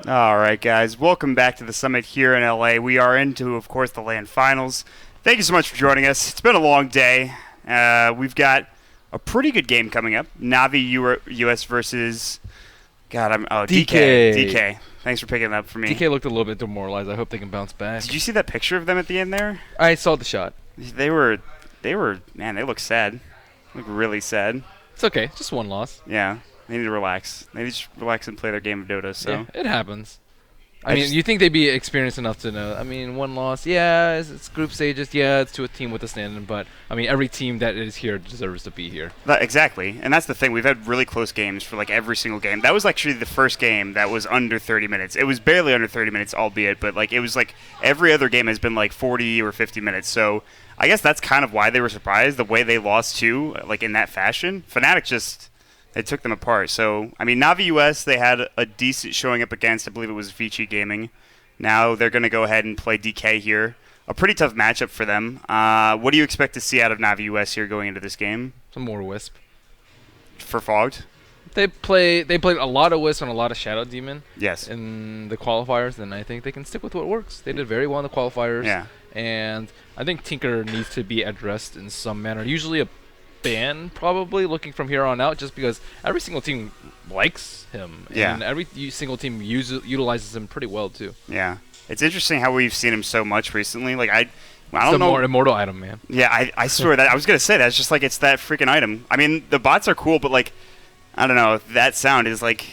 All right, guys. Welcome back to the summit here in LA. We are into, of course, the LAN finals. Thank you so much for joining us. It's been a long day. We've got a pretty good game coming up. Navi.usa versus DK. DK. Thanks for picking it up for me. DK looked a little bit demoralized. I hope they can bounce back. Did you see that picture of them at the end there? I saw the shot. They look sad. Look really sad. It's okay. Just one loss. Yeah. They need to relax. They need to just relax and play their game of Dota. So yeah, it happens. I mean, you think they'd be experienced enough to know. I mean, one loss, yeah, it's group stages, yeah, it's to a team with a stand-in, but I mean, every team that is here deserves to be here. Exactly, and that's the thing. We've had really close games for like every single game. That was actually the first game that was under 30 minutes. It was barely under 30 minutes, albeit, but like it was like every other game has been like 40 or 50 minutes. So I guess that's kind of why they were surprised the way they lost too, like in that fashion. Fnatic just. It took them apart. So, I mean, Navi US, they had a decent showing up against, I believe it was Vici Gaming. Now they're going to go ahead and play DK here. A pretty tough matchup for them. What do you expect to see out of Navi US here going into this game? Some more Wisp. For Fogged? They played a lot of Wisp and a lot of Shadow Demon. Yes. In the qualifiers, and I think they can stick with what works. They did very well in the qualifiers. Yeah. And I think Tinker needs to be addressed in some manner. Usually a ban probably looking from here on out, just because every single team likes him, and every single team utilizes him pretty well too. Yeah, it's interesting how we've seen him so much recently. Like I don't know. More immortal item, man. Yeah, I swear that I was gonna say that. It's just like it's that freaking item. I mean, the bots are cool, but like I don't know. That sound is like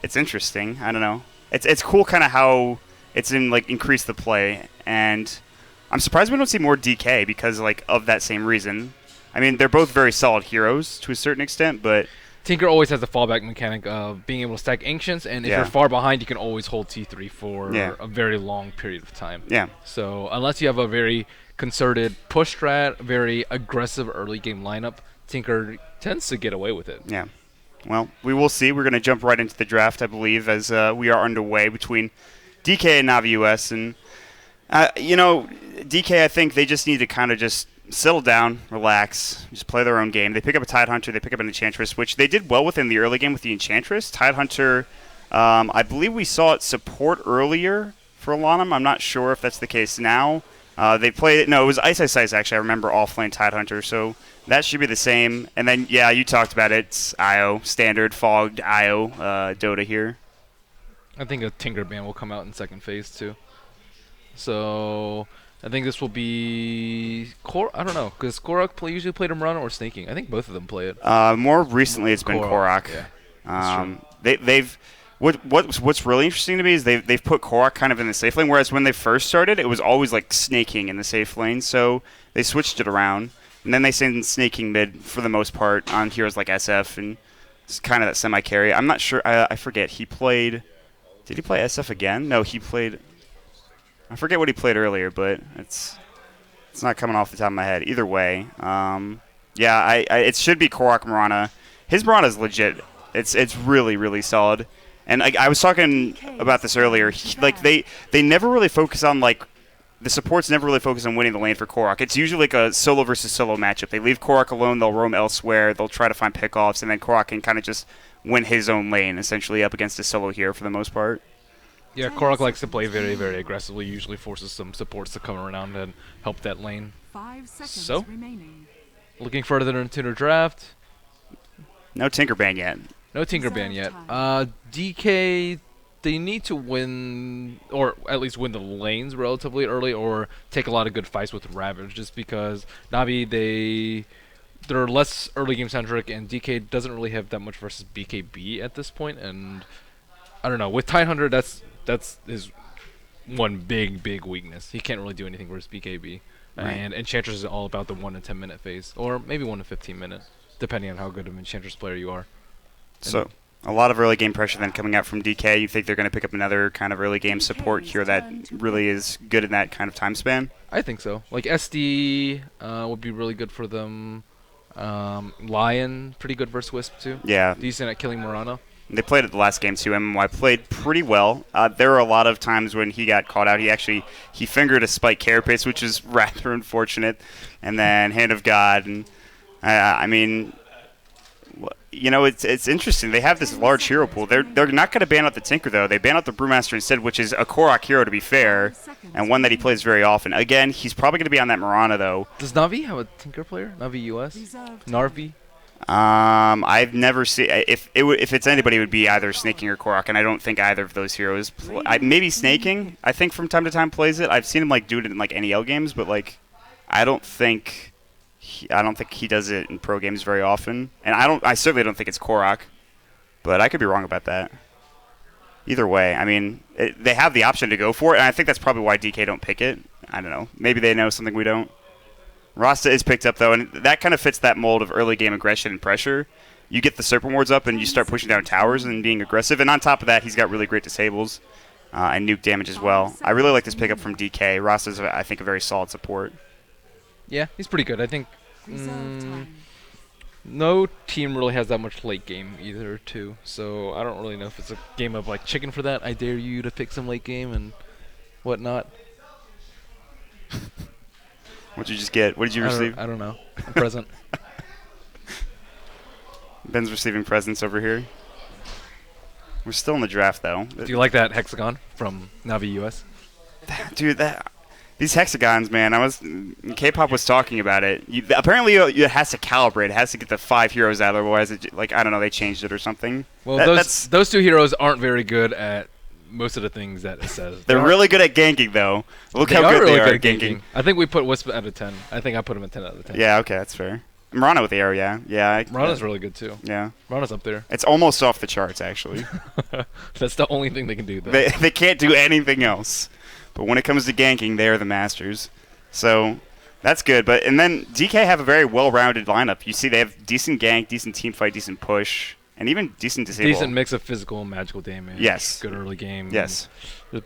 it's interesting. I don't know. It's cool, kind of how it's increased the play, and I'm surprised we don't see more DK because like of that same reason. I mean, they're both very solid heroes to a certain extent, but Tinker always has the fallback mechanic of being able to stack Ancients, and if you're far behind, you can always hold T3 for a very long period of time. Yeah. So unless you have a very concerted push strat, very aggressive early game lineup, Tinker tends to get away with it. Yeah. Well, we will see. We're going to jump right into the draft, I believe, as we are underway between DK and Navi US. And, DK, I think they just need to kind of just settle down, relax, just play their own game. They pick up a Tidehunter, they pick up an Enchantress, which they did well within the early game with the Enchantress. Tidehunter, I believe we saw it support earlier for Lanham. I'm not sure if that's the case now. They played it. No, it was Ice actually. I remember off-lane Tidehunter, so that should be the same. And then, yeah, you talked about it. It's IO, standard Fogged IO Dota here. I think a Tinker ban will come out in second phase, too. So I think this will be I don't know, because Korok usually played him run or snaking. I think both of them play it. More recently, it's been Korok. Yeah, What's really interesting to me is they've put Korok kind of in the safe lane, whereas when they first started, it was always like snaking in the safe lane. So they switched it around, and then they send snaking mid for the most part on heroes like SF, and it's kind of that semi carry. I'm not sure. I forget. He played. Did he play SF again? No, he played. I forget what he played earlier, but it's not coming off the top of my head. Either way, it should be Korok Mirana. His Mirana is legit. It's really, really solid. And I was talking about this earlier. They never really focus on the supports never really focus on winning the lane for Korok. It's usually like a solo versus solo matchup. They leave Korok alone. They'll roam elsewhere. They'll try to find pickoffs, and then Korok can kind of just win his own lane essentially up against a solo hero for the most part. Yeah, Korok likes to play very, very aggressively, usually forces some supports to come around and help that lane. 5 seconds So, remaining. Looking further into the draft. No Tinker ban yet. No Tinker ban yet. DK, they need to win, or at least win the lanes relatively early, or take a lot of good fights with Ravage, just because Navi, they're less early game centric, and DK doesn't really have that much versus BKB at this point, and I don't know, with Tidehunter, that's his one big weakness. He can't really do anything versus BKB. Right. And Enchantress is all about the 1 to 10 minute phase, or maybe 1 to 15 minute, depending on how good of an Enchantress player you are. So a lot of early game pressure then coming out from DK. You think they're going to pick up another kind of early game support here that really is good in that kind of time span? I think so. Like SD would be really good for them. Lion, pretty good versus Wisp too. Yeah. Decent at killing Mirana. They played it the last game too. MMY played pretty well. There were a lot of times when he got caught out. He fingered a spike carapace, which is rather unfortunate. And then Hand of God. And I mean, you know, it's interesting. They have this large hero pool. They're not going to ban out the Tinker though. They ban out the Brewmaster instead, which is a Korok hero to be fair, and one that he plays very often. Again, he's probably going to be on that Mirana though. Does Navi have a Tinker player? Navi.usa? Narvi? I've never seen if it's anybody, it would be either Snaking or Korok, and I don't think either of those heroes. Maybe Snaking. I think from time to time plays it. I've seen him like do it in like NEL games, but like I don't think he does it in pro games very often. And I certainly don't think it's Korok, but I could be wrong about that. Either way, I mean, they have the option to go for it, and I think that's probably why DK don't pick it. I don't know. Maybe they know something we don't. Rasta is picked up, though, and that kind of fits that mold of early game aggression and pressure. You get the Serpent Wards up, and you start pushing down towers and being aggressive. And on top of that, he's got really great disables and nuke damage as well. I really like this pickup from DK. Rasta's, I think, a very solid support. Yeah, he's pretty good. I think no team really has that much late game either, too. So I don't really know if it's a game of like chicken for that. I dare you to pick some late game and whatnot. What'd you just get? What did you receive? I don't know. A present. Ben's receiving presents over here. We're still in the draft, though. Do you like that hexagon from Navi US? Dude, these hexagons, man. K-pop was talking about it. Apparently, it has to calibrate. It has to get the 5 heroes out. Otherwise, I don't know. They changed it or something. Well, those 2 heroes aren't very good at most of the things that it says. They're really good at ganking, though. Look how good they are at ganking. I think we put Wisp at a 10. I think I put him at 10 out of 10. Yeah, okay, that's fair. Mirana with the arrow, yeah. Mirana's really good, too. Yeah. Mirana's up there. It's almost off the charts, actually. That's the only thing they can do, though. They can't do anything else. But when it comes to ganking, they are the masters. So that's good. And then DK have a very well-rounded lineup. You see they have decent gank, decent team fight, decent push, and even decent disable. Decent mix of physical and magical damage. Yes. Good early game. Yes.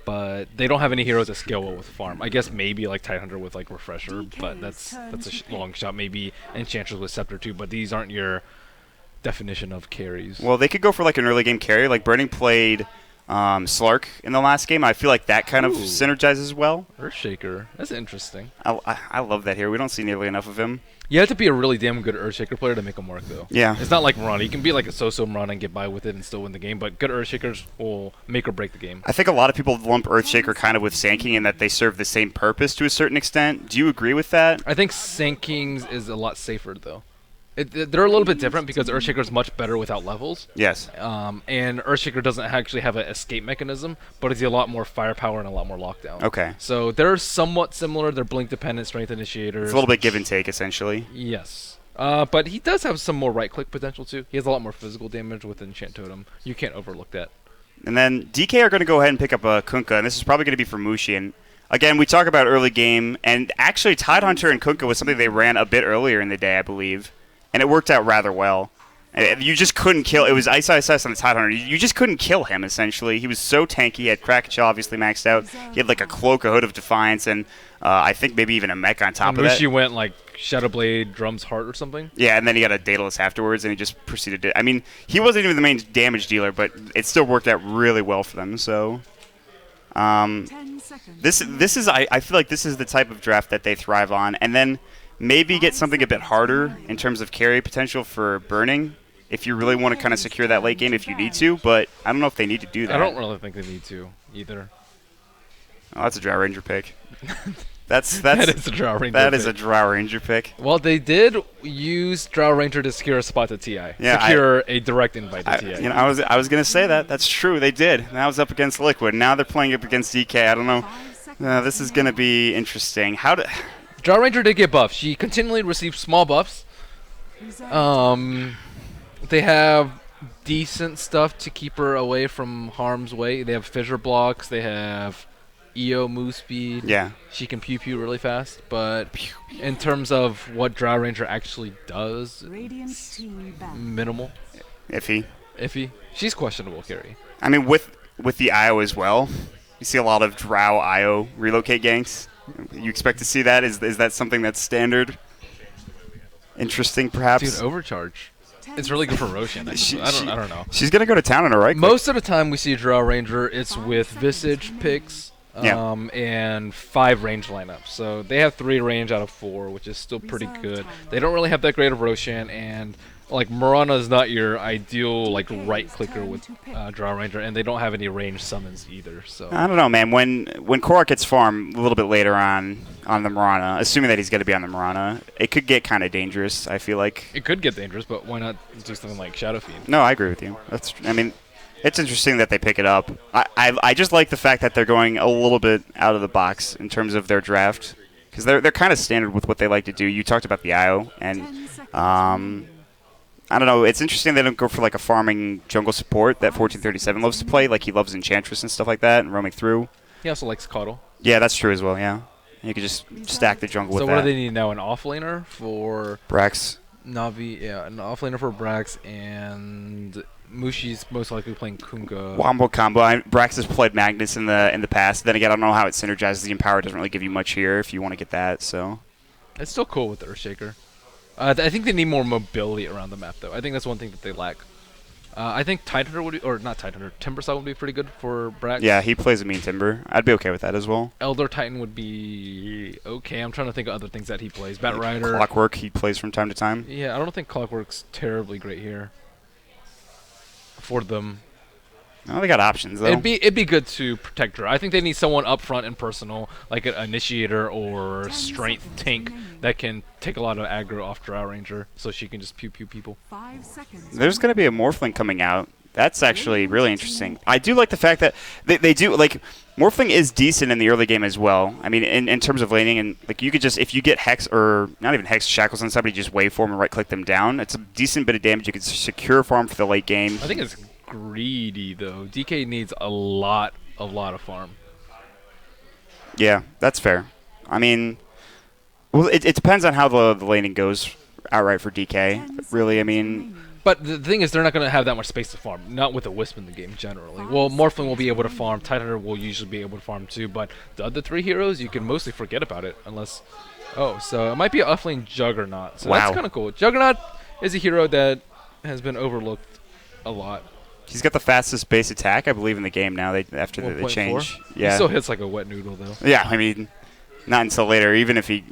But they don't have any heroes that scale well with farm. I guess maybe like Tidehunter with like Refresher, but that's a long shot. Maybe Enchantress with Scepter too, but these aren't your definition of carries. Well, they could go for like an early game carry. Like Burning played Slark in the last game. I feel like that kind of synergizes well. Earthshaker. That's interesting. I love that here. We don't see nearly enough of him. You have to be a really damn good Earthshaker player to make him work, though. Yeah. It's not like Mirana. You can be like a so-so Mirana and get by with it and still win the game, but good Earthshakers will make or break the game. I think a lot of people lump Earthshaker kind of with Sand in that they serve the same purpose to a certain extent. Do you agree with that? I think Sand Kings is a lot safer, though. They're a little bit different because Earthshaker is much better without levels. Yes. And Earthshaker doesn't actually have an escape mechanism, but it's a lot more firepower and a lot more lockdown. Okay. So they're somewhat similar. They're blink-dependent strength initiators. It's a little bit give and take, essentially. Yes. But he does have some more right-click potential, too. He has a lot more physical damage with Enchant Totem. You can't overlook that. And then DK are going to go ahead and pick up a Kunkka, and this is probably going to be for Mushi. And again, we talk about early game, and actually Tidehunter and Kunkka was something they ran a bit earlier in the day, I believe. And it worked out rather well. You just couldn't kill. It was Ice on the Tidehunter. You just couldn't kill him, essentially. He was so tanky. He had Kraken Shell obviously maxed out. He had like a Cloak, a Hood of Defiance, and I think maybe even a mech on top of that. Mushi went like Shadowblade, Drum's Heart or something? Yeah, and then he got a Daedalus afterwards, and he just proceeded to... I mean, he wasn't even the main damage dealer, but it still worked out really well for them, so... This is... I feel like this is the type of draft that they thrive on, and then... Maybe get something a bit harder in terms of carry potential for Burning if you really want to kind of secure that late game if you need to, but I don't know if they need to do that. I don't really think they need to either. Oh, that's a Drow Ranger pick. That is a Drow Ranger That pick. is a Drow Ranger pick. Well, they did use Drow Ranger to secure a spot to TI. Yeah, secure a direct invite to TI. I was going to say that. That's true. They did. That was up against Liquid. Now they're playing up against DK. I don't know. This is going to be interesting. Drow Ranger did get buffed. She continually receives small buffs. They have decent stuff to keep her away from harm's way. They have fissure blocks. They have EO move speed. Yeah. She can pew pew really fast. But in terms of what Drow Ranger actually does, minimal. Iffy. She's questionable carry. I mean, with the IO as well, you see a lot of Drow IO relocate ganks. You expect to see that? Is that something that's standard? Interesting, perhaps? Dude, Overcharge. It's really good for Roshan. I don't know. She's going to go to town on her right. Most of the time we see Drow Ranger, it's with Visage picks. Yeah. and 5 range lineups. So they have 3 range out of 4, which is still pretty good. They don't really have that great of Roshan, and like Mirana is not your ideal like right clicker with Draw Ranger, and they don't have any range summons either. So I don't know, man. When Korok gets farmed a little bit later on the Mirana, assuming that he's going to be on the Mirana, it could get kind of dangerous. I feel like it could get dangerous, but why not do something like Shadow Fiend? No, I agree with you. It's interesting that they pick it up. I just like the fact that they're going a little bit out of the box in terms of their draft, because they're kind of standard with what they like to do. You talked about the IO, and I don't know. It's interesting they don't go for like a farming jungle support that 1437 loves to play. Like he loves Enchantress and stuff like that, and roaming through. He also likes Caudle. Yeah, that's true as well. Yeah, you could just stack the jungle with that. So what do they need now? An offlaner for Brax? Navi, yeah, an offlaner for Brax, and Mushi's most likely playing Kunga. Wombo combo. Brax has played Magnus in the past. Then again, I don't know how it synergizes. The Empower doesn't really give you much here if you want to get that. So it's still cool with the Earthshaker. I think they need more mobility around the map, though. I think that's one thing that they lack. I think Tidehunter would be, or not Tidehunter, Timbersaw would be pretty good for Brax. Yeah, he plays a mean Timber. I'd be okay with that as well. Elder Titan would be okay. I'm trying to think of other things that he plays. Bat Rider. Clockwork he plays from time to time. Yeah, I don't think Clockwork's terribly great here for them. Oh, they got options though. It'd be good to protect her. I think they need someone up front and personal, like an initiator or strength tank that can take a lot of aggro off Drow Ranger, so she can just pew pew people. 5 seconds. There's going to be a Morphling coming out. That's actually really interesting. I do like the fact that they do like Morphling is decent in the early game as well. I mean, in terms of laning, and like you could just if you get Hex or not even Hex Shackles on somebody, just waveform and right click them down. It's a decent bit of damage. You can secure farm for the late game. I think it's greedy though. DK needs a lot of farm. Yeah, that's fair. I mean, well, it depends on how the laning goes outright for DK. Really, I mean. But the thing is, they're not going to have that much space to farm. Not with a Wisp in the game, generally. Well, Morphling will be able to farm. Tidehunter will usually be able to farm too. But the other 3 heroes, you can mostly forget about it. Unless... Oh, so it might be an offlane Juggernaut. So that's kind of cool. Juggernaut is a hero that has been overlooked a lot. He's got the fastest base attack, I believe, in the game now after the change. Yeah. He still hits like a wet noodle, though. Yeah, I mean, not until later. Even if he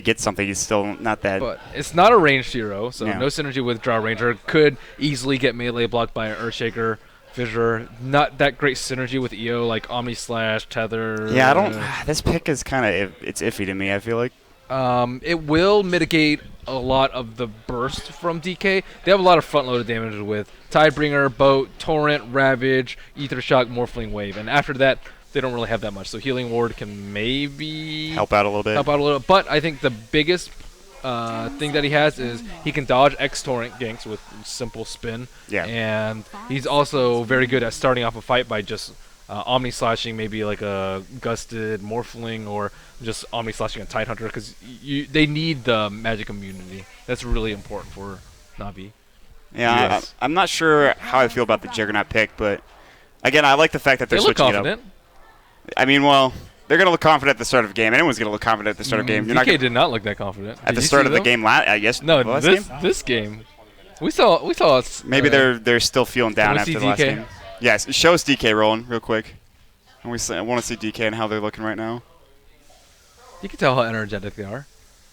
gets something, he's still not that. But it's not a ranged hero, so Yeah. no synergy with Drow Ranger. Could easily get melee blocked by an Earthshaker, Fissure. Not that great synergy with EO, like Omni Slash, Tether. Yeah, I don't. This pick is kind of it's iffy to me. I feel like. It will mitigate a lot of the burst from DK. They have a lot of front-loaded damage with Tidebringer, Boat, Torrent, Ravage, Ether Shock, Morphling Wave, and after that, they don't really have that much. So Healing Ward can maybe help out a little bit. But I think the biggest thing that he has is he can dodge X Torrent ganks with simple spin. Yeah. And he's also very good at starting off a fight by just Omni Slashing maybe like a Gusted Morphling or just Omni Slashing a Tidehunter because they need the magic immunity. That's really important for Navi. Yeah, Yes. I'm not sure how I feel about the Juggernaut pick, but again, I like the fact that they're They look switching confident. it up. I mean, well, they're going to look confident at the start of the game. Anyone's going to look confident at the start of the game. You're not DK gonna, did not look that confident. at the start of the game. Yes. No, last this game? game. We saw. Maybe they're still feeling down we after see the last DK? game. Yes, show us DK rolling real quick. And I want to see DK and how they're looking right now. You can tell how energetic they are.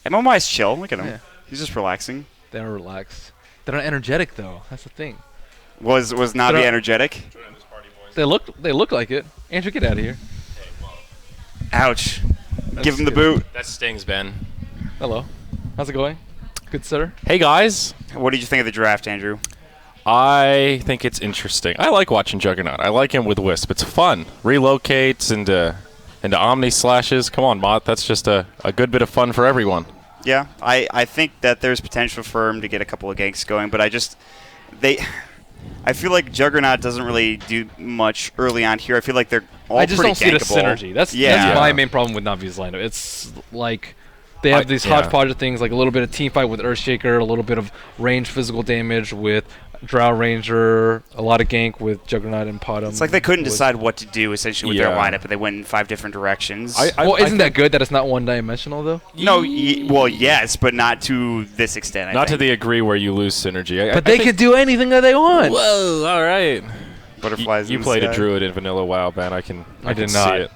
MMY's chill. Look at him. Yeah. He's just relaxing. They're relaxed. They're not energetic though. That's the thing. Was Navi They're- energetic? They look like it. Andrew, get out of here. Ouch. That's Give him the good. boot. That stings, Ben. Hello. How's it going? Good, sir. Hey, guys. What did you think of the draft, Andrew? I think it's interesting. I like watching Juggernaut. I like him with Wisp. It's fun. Relocates into Omni Slashes. Come on, Mott. That's just a good bit of fun for everyone. Yeah, I think that there's potential for him to get a couple of ganks going, but I feel like Juggernaut doesn't really do much early on here. I feel like they're all I just pretty don't see the gankable. synergy. That's Yeah. my main problem with Navi's lineup. It's like they have these hodgepodge of things, like a little bit of team fight with Earthshaker, a little bit of range physical damage with Drow Ranger, a lot of gank with Juggernaut and Potom. It's like they couldn't decide what to do essentially with their Yeah. lineup, and they went in 5 different directions. Well, isn't that good that it's not one-dimensional though? No, well, yes, but not to this extent. I Not to think. the degree where you lose synergy. But they could do anything that they want. Whoa, all right. Butterflies. You in the played a sky. druid in Vanilla WoW, Ben. I can I did see not. it.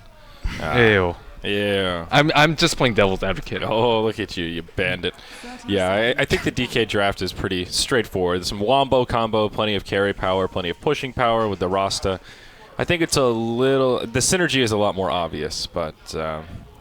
Ew. Yeah. I'm just playing devil's advocate. Oh, look at you, you bandit. Yeah, I think the DK draft is pretty straightforward. There's some wombo combo, plenty of carry power, plenty of pushing power with the Rasta. I think it's a little... The synergy is a lot more obvious, but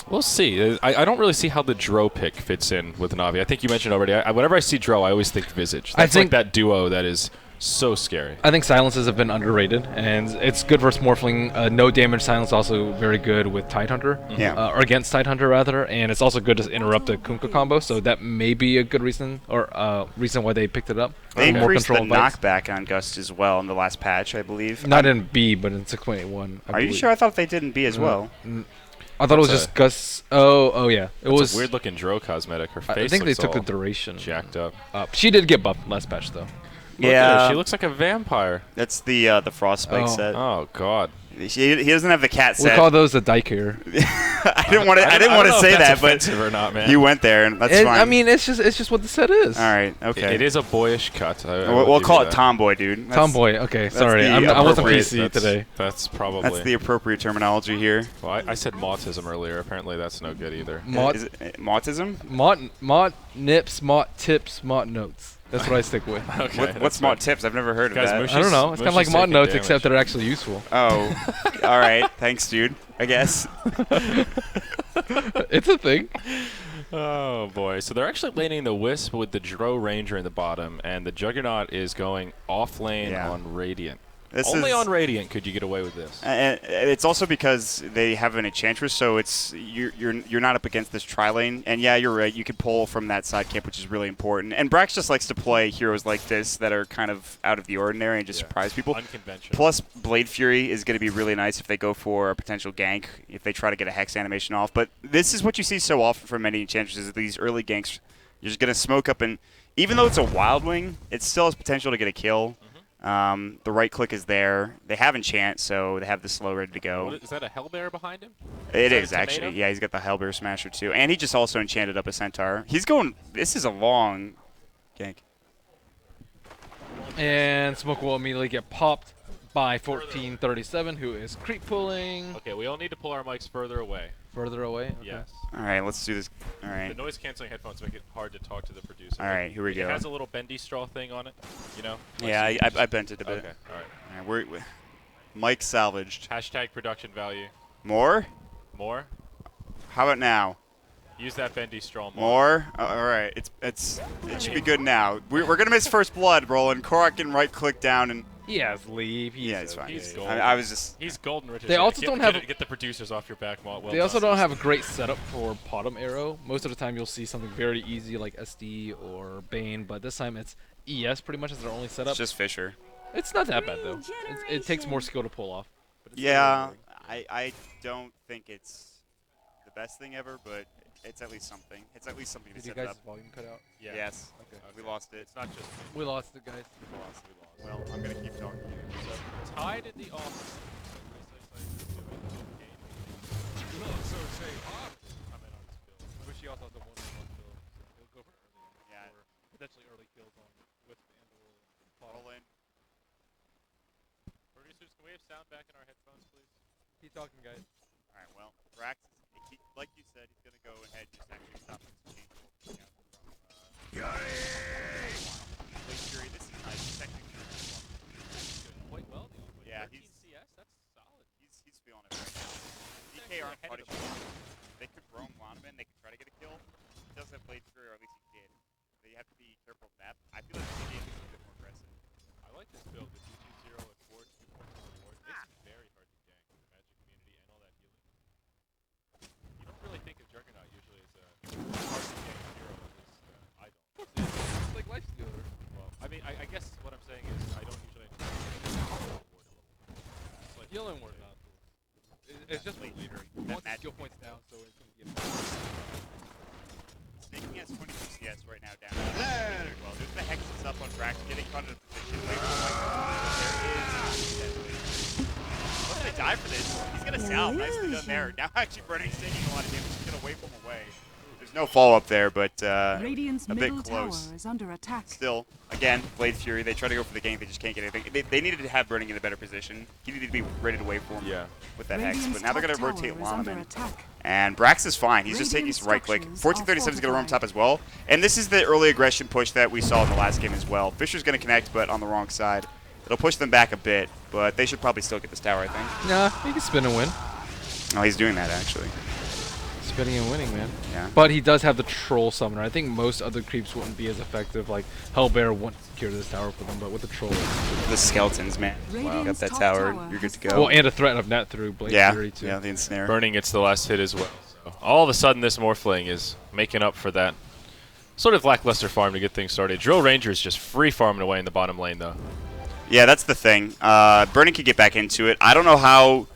we'll see. I don't really see how the Dro pick fits in with Navi. I think you mentioned already, whenever I see Dro, I always think Visage. That's like that duo that is so scary. I think silences have been underrated, and it's good versus Morphling. No damage silence also very good with Tidehunter, or against Tidehunter rather, and it's also good to interrupt the Kunkka combo. So that may be a good reason, or reason why they picked it up. They more increased the control of fights. knockback on Gust as well in the last patch, I believe. Not in B, but in 6.81. Are you sure? I thought they did in B as well. I thought it was just Gus. Oh yeah. It was a weird looking Dro cosmetic. Her face I think they looks took the all duration jacked up. She did get buffed last patch though. Look at her. She looks like a vampire. That's the Frostbite set. Oh God. He doesn't have the cat set. We call those the Diker. I didn't want to say that, but or not, man. you went there, and that's fine. I mean, it's just what the set is. All right, okay. It is a boyish cut. We'll call it tomboy, dude. Tomboy. Okay, sorry, I wasn't PC today. That's probably. That's the appropriate terminology here. Well, I said mautism earlier. Apparently, that's no good either. Is it mautism? Mott nips, mott tips, mott notes. That's what I stick with. Okay, what's Mott tips? I've never heard of that. I don't know. It's kind of like Mott notes, except they're actually useful. Oh, all right. Thanks, dude. I guess. It's a thing. Oh boy! So they're actually laning the Wisp with the Dro Ranger in the bottom, and the Juggernaut is going off lane on Radiant. Only on Radiant could you get away with this. And it's also because they have an Enchantress, so it's you're not up against this tri-lane. And yeah, you're right. You could pull from that side camp, which is really important. And Brax just likes to play heroes like this that are kind of out of the ordinary and just surprise people. Unconventional. Plus, Blade Fury is going to be really nice if they go for a potential gank, if they try to get a Hex animation off. But this is what you see so often from many Enchantresses, these early ganks. You're just going to smoke up, and even though it's a Wild Wing, it still has potential to get a kill. The right click is there. They have enchant, so they have the slow ready to go. Is that a Hellbear behind him? It is actually. Yeah, he's got the Hellbear Smasher too, and he just also enchanted up a Centaur. He's going. This is a long gank. And Smoke will immediately get popped by 1437, who is creep pulling. Okay, we all need to pull our mics further away. Further away? Okay. Yes. All right, let's do this. All right. The noise canceling headphones make it hard to talk to the producer. All right, here we go. It has a little bendy straw thing on it, you know? Yeah, I bent it a bit. Okay, all right. All right, we're mic salvaged. Hashtag production value. More? More? How about now? Use that bendy straw more. More? All right, it should be good now. We're gonna miss first blood, Roland. Korak can right click down and. Yes, leave. It's fine. He's golden. I was just. He's golden, Richard. They also don't have. Get the producers off your back, Well, they also don't have a great setup for bottom arrow. Most of the time, you'll see something very easy like SD or Bane, but this time it's ES pretty much as their only setup. It's just Fisher. It's not that bad though. It takes more skill to pull off. But it's Yeah, I don't think it's the best thing ever, but it's at least something. It's at least something to Did you set it guys' up. volume cut out? Yeah. Yes. Okay. We lost it. It's not just We lost it, guys. We lost. Well, I'm gonna keep talking. so tied in the office. Wish you also had the 1-1 kill. He'll go for early. Yeah. Or potentially early kills on Wisp and Roll in. Producers, can we have sound back in our headphones, please? Keep talking, guys. All right. Well, Brax, like you said, he's gonna go ahead and just actually stop this change. Blade Fury. This is nice. Technically. Quite well. Yeah, 13 CS, that's solid. He's feeling it right now. DK aren't punishing him. They could roam Lonman. They could try to get a kill. He does have Blade Fury, or at least he did. They have to be careful of that. I feel like DK is a bit more aggressive. I like this build with 2-2-0 and 4-2-4 forward. It's very hard to gank with the Magic community and all that healing. You don't really think of Juggernaut usually as a hard to gank hero, at least I don't. It's like life stealer. Well, I mean, I guess what I'm saying is I don't usually reward level. It's like Healing word not cool. It's just a leader. You want the skill points down, so it's going to be a Snaking has 22 CS right now down. Very well. There's the hexes up on Brax, getting caught in a position. There is. Once they die for this, he's gonna salve. Nicely done there. Now actually Brenner's taking a lot of damage. He's gonna wave him away. There's No follow-up there, but Radiant's a bit middle tower close. is under attack. Still, again, Blade Fury, they try to go for the gank, they just can't get anything. They needed to have Burning in a better position. He needed to be ready to wait for him with that Hex, but now they're going to rotate Lana in. And Brax is fine. He's just taking his right click. 1437 is going to roam top as well. And this is the early aggression push that we saw in the last game as well. Fisher's going to connect, but on the wrong side. It'll push them back a bit, but they should probably still get this tower, I think. Nah, he can spin and win. Oh, he's doing that, actually. Spinning and winning, man. Yeah. But he does have the troll summoner. I think most other creeps wouldn't be as effective. Like Hellbear wouldn't secure this tower for them, but with the troll, The skeletons, man. Wow. Got that tower. You're good to go. well, and a threat of net through Blade Fury too. Yeah, the ensnare. Burning gets the last hit as well. So all of a sudden, this Morphling is making up for that sort of lackluster farm to get things started. Drill Ranger is just free farming away in the bottom lane, though. Yeah, that's the thing. Burning could get back into it. I don't know how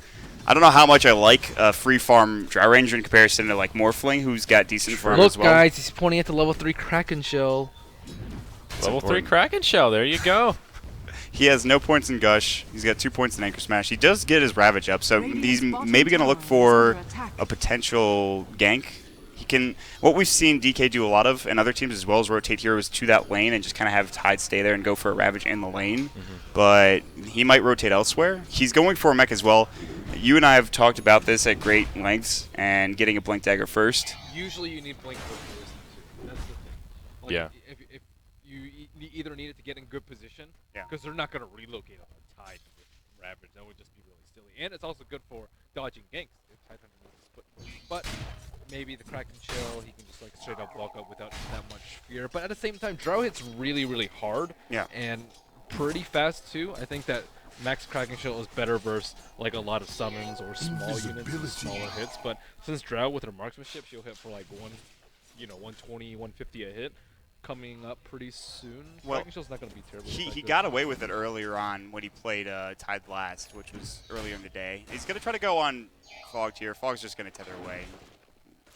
much I like free farm Drow Ranger in comparison to like Morphling, who's got decent farm Look, as well. guys, he's pointing at the level 3 Kraken Shell. Level 3 Kraken Shell, there you go. He has no points in Gush. He's got 2 points in Anchor Smash. He does get his Ravage up, so he's maybe going to look for a potential gank. He can. What we've seen DK do a lot of, and other teams as well, is rotate heroes to that lane and just kind of have Tide stay there and go for a Ravage in the lane. But he might rotate elsewhere. He's going for a mech as well. You and I have talked about this at great lengths, and getting a Blink Dagger first. Usually you need Blink for too. That's the thing. Like, Yeah. If you either need it to get in good position, Yeah. because they're not going to relocate on a Tide with Ravage. That would just be really silly. And it's also good for dodging ganks. If Tide Hunter needs to split. But maybe the Kraken Shell, he can just like straight up walk up without that much fear. But at the same time, Drow hits really, really hard. Yeah. And pretty fast too. I think that Max Kraken Shell is better versus like a lot of summons or small units and smaller hits. But since Drow with her marksmanship, she'll hit for like 120, 150 a hit. Coming up pretty soon. Well, Kraken Shell's not going to be terrible. He got away with it earlier on when he played Tide last, which was earlier in the day. He's going to try to go on Fogged here. Fogg's just going to tether away.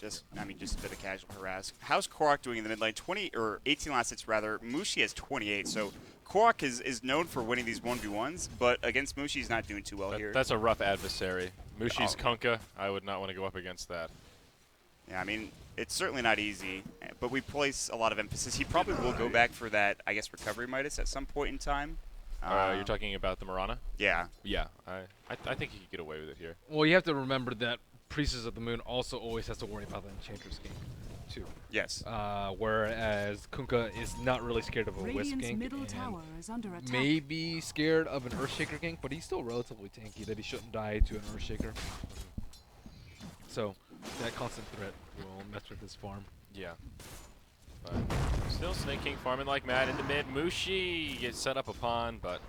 Just a bit of casual harass. How's Korok doing in the mid lane? 20 or 18 last hits rather. Mushi has 28, so Korok is known for winning these 1v1s, but against Mushi he's not doing too well here. That's a rough adversary. Mushi's Kunkka, I would not want to go up against that. Yeah, I mean, it's certainly not easy, but we place a lot of emphasis. He probably will go back for that, I guess, recovery Midas at some point in time. You're talking about the Mirana? Yeah. Yeah, I think he could get away with it here. Well, you have to remember that Priestess of the Moon also always has to worry about the Enchantress gank, too. Yes. Whereas Kunkka is not really scared of a Wisp gank. Middle tower is under attack. Maybe scared of an Earthshaker gank, but he's still relatively tanky that he shouldn't die to an Earthshaker. So that constant threat will mess with his farm. Yeah. But still Snake King farming like mad in the mid. Mushi gets set up a pawn, but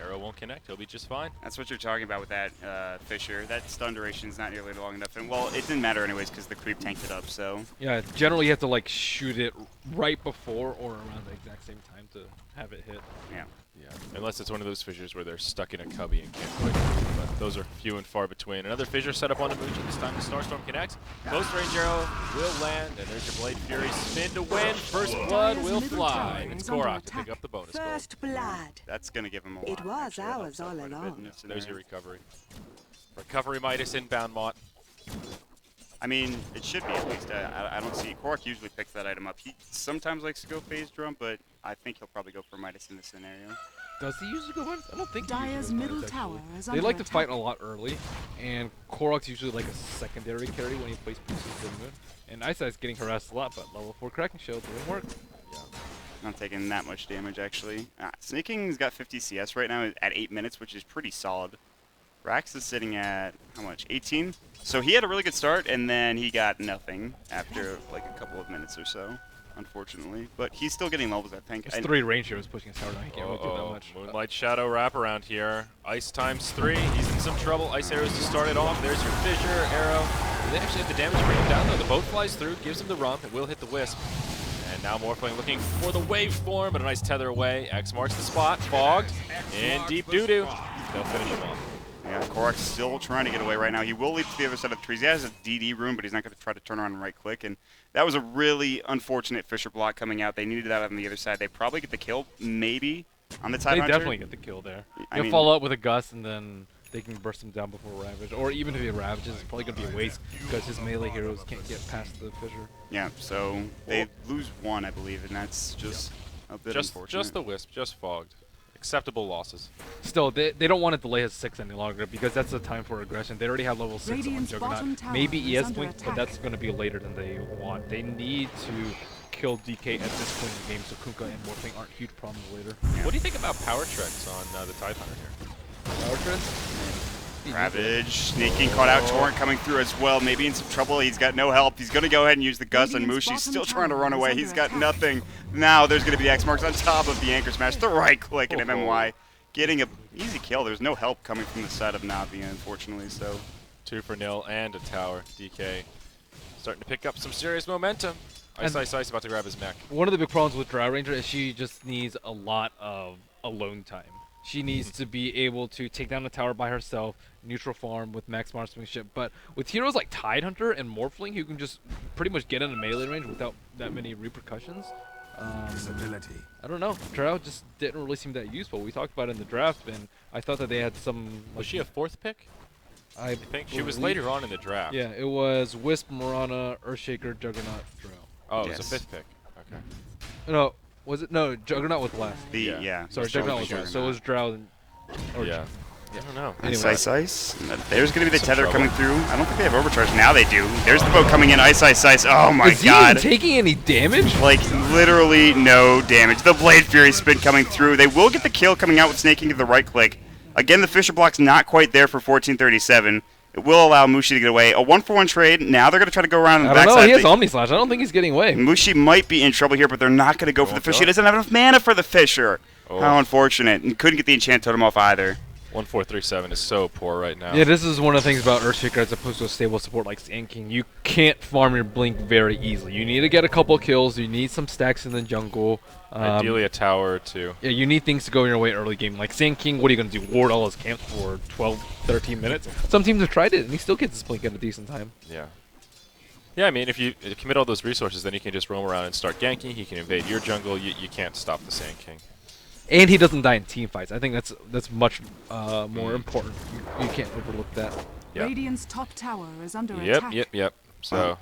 arrow won't connect. He'll be just fine. That's what you're talking about with that Fisher. That stun duration is not nearly long enough. And, well, it didn't matter anyways because the creep tanked it up, so. Yeah, generally you have to, like, shoot it right before or around the exact same time to have it hit. Yeah. Yeah, unless it's one of those fissures where they're stuck in a cubby and can't quite move, but those are few and far between. Another fissure set up on the Muji. This time the Starstorm connects. Close range arrow will land, and there's your Blade Fury. Spin to win. First blood will fly. And it's Korok to pick up the bonus gold. First blood. That's going to give him a lot. It was Actually, that ours helps out all quite a bit along. in this There's your scenario. recovery. Recovery Midas inbound Mott. I mean, it should be at least. I don't see. Korok usually picks that item up. He sometimes likes to go phase drum, but I think he'll probably go for Midas in this scenario. Does he usually go in? I don't think he usually Dire's goes middle Midas, tower actually. is They under like to attack. fight a lot early, and Korok's usually like a secondary carry when he plays Priestess of the Moon. And Ice Eye's getting harassed a lot, but level 4 Kraken Shell doing work. Not taking that much damage, actually. Snake King's got 50 CS right now at 8 minutes, which is pretty solid. Rax is sitting at, how much, 18? So he had a really good start, and then he got nothing after like a couple of minutes or so, unfortunately. But he's still getting levels, I think. There's 3 range heroes pushing his tower down. He can't really do that Uh-oh. much. Moonlight Shadow wrap around here. Ice times 3. He's in some trouble. Ice arrows to start it off. There's your fissure arrow. They actually have the damage to bring him down, though. The boat flies through, gives him the rump. It will hit the Wisp. And now Morphling looking for the waveform, but a nice tether away. X marks the spot. Fogged. In deep doo-doo. They'll finish him off. Yeah, Korok's still trying to get away right now. He will leap to the other side of the trees. He has a DD room, but he's not going to try to turn around and right-click. And that was a really unfortunate Fisher block coming out. They needed that on the other side. They probably get the kill, maybe, on the Tide They Hunter. definitely get the kill there. I He'll mean- follow up with a Gust and then they can burst him down before Ravage. Or even if he Ravages, it's probably going to be a waste because his melee heroes can't get past the fissure. Yeah, so they lose one, I believe, and that's just a bit unfortunate. Just the Wisp, just fogged. Acceptable losses. Still, they don't want to delay his 6 any longer because that's the time for aggression. They already have level 6 on Radiant's bottom Juggernaut. tower Maybe is ES under Blink, but attack. that's going to be later than they want. They need to kill DK at this point in the game so Kunkka and Morphling aren't huge problems later. What do you think about power tricks on the Tidehunter here? Power Treads? Ravage, sneaking, caught out. Torrent coming through as well. Maybe in some trouble. He's got no help. He's going to go ahead and use the Gust on Radiant's Mushi. bottom Still trying to tower run is away. under He's got attack. nothing. Now there's going to be X marks on top of the Anchor Smash. The right click and MMY. Getting a easy kill. There's no help coming from the side of Navi, unfortunately. So 2 for nil and a tower. DK starting to pick up some serious momentum. Ice about to grab his mech. One of the big problems with Drow Ranger is she just needs a lot of alone time. She needs to be able to take down the tower by herself, neutral farm with max marksmanship. But with heroes like Tidehunter and Morphling, who can just pretty much get in a melee range without that many repercussions, I don't know. Drow just didn't really seem that useful. We talked about it in the draft, and I thought that they had some. Was she a 4th pick? I think she was believe- later on in the draft. Yeah, it was Wisp, Mirana, Earthshaker, Juggernaut, Drow. Oh, it Yes. was a 5th pick. Okay. No, was it? No, Juggernaut was last. yeah. Sorry, Juggernaut was last. So it was Drow. Or Yeah. I don't know. Anyway. Ice. There's going to be the Some tether trouble. coming through. I don't think they have overcharge. Now they do. There's the boat coming in. Ice. Oh my Is he god. even taking any damage? Like, literally no damage. The Blade Fury spin coming through. They will get the kill coming out with snaking to the right click. Again, the Fisher block's not quite there for 1437. It will allow Mushi to get away. A 1-for-1 trade. Now they're going to try to go around the I don't know. backside. He has Omni Slash. I don't think he's getting away. Mushi might be in trouble here, but they're not going to go for the Won't Fisher. go. He doesn't have enough mana for the Fisher. Oh. How unfortunate. And couldn't get the Enchant Totem off either. 1437 is so poor right now. Yeah, this is one of the things about Earthshaker as opposed to a stable support like Sand King. You can't farm your Blink very easily. You need to get a couple kills. You need some stacks in the jungle. Ideally a tower or 2. Yeah, you need things to go your way early game. Like Sand King, what are you going to do? Ward all his camps for 12, 13 minutes? Some teams have tried it, and he still gets his Blink at a decent time. Yeah. Yeah, I mean, if you commit all those resources, then you can just roam around and start ganking. He can invade your jungle. You can't stop the Sand King. And he doesn't die in team fights. I think that's much more important. You can't overlook that. Yeah. Radiant's top tower is under attack. Yep. So,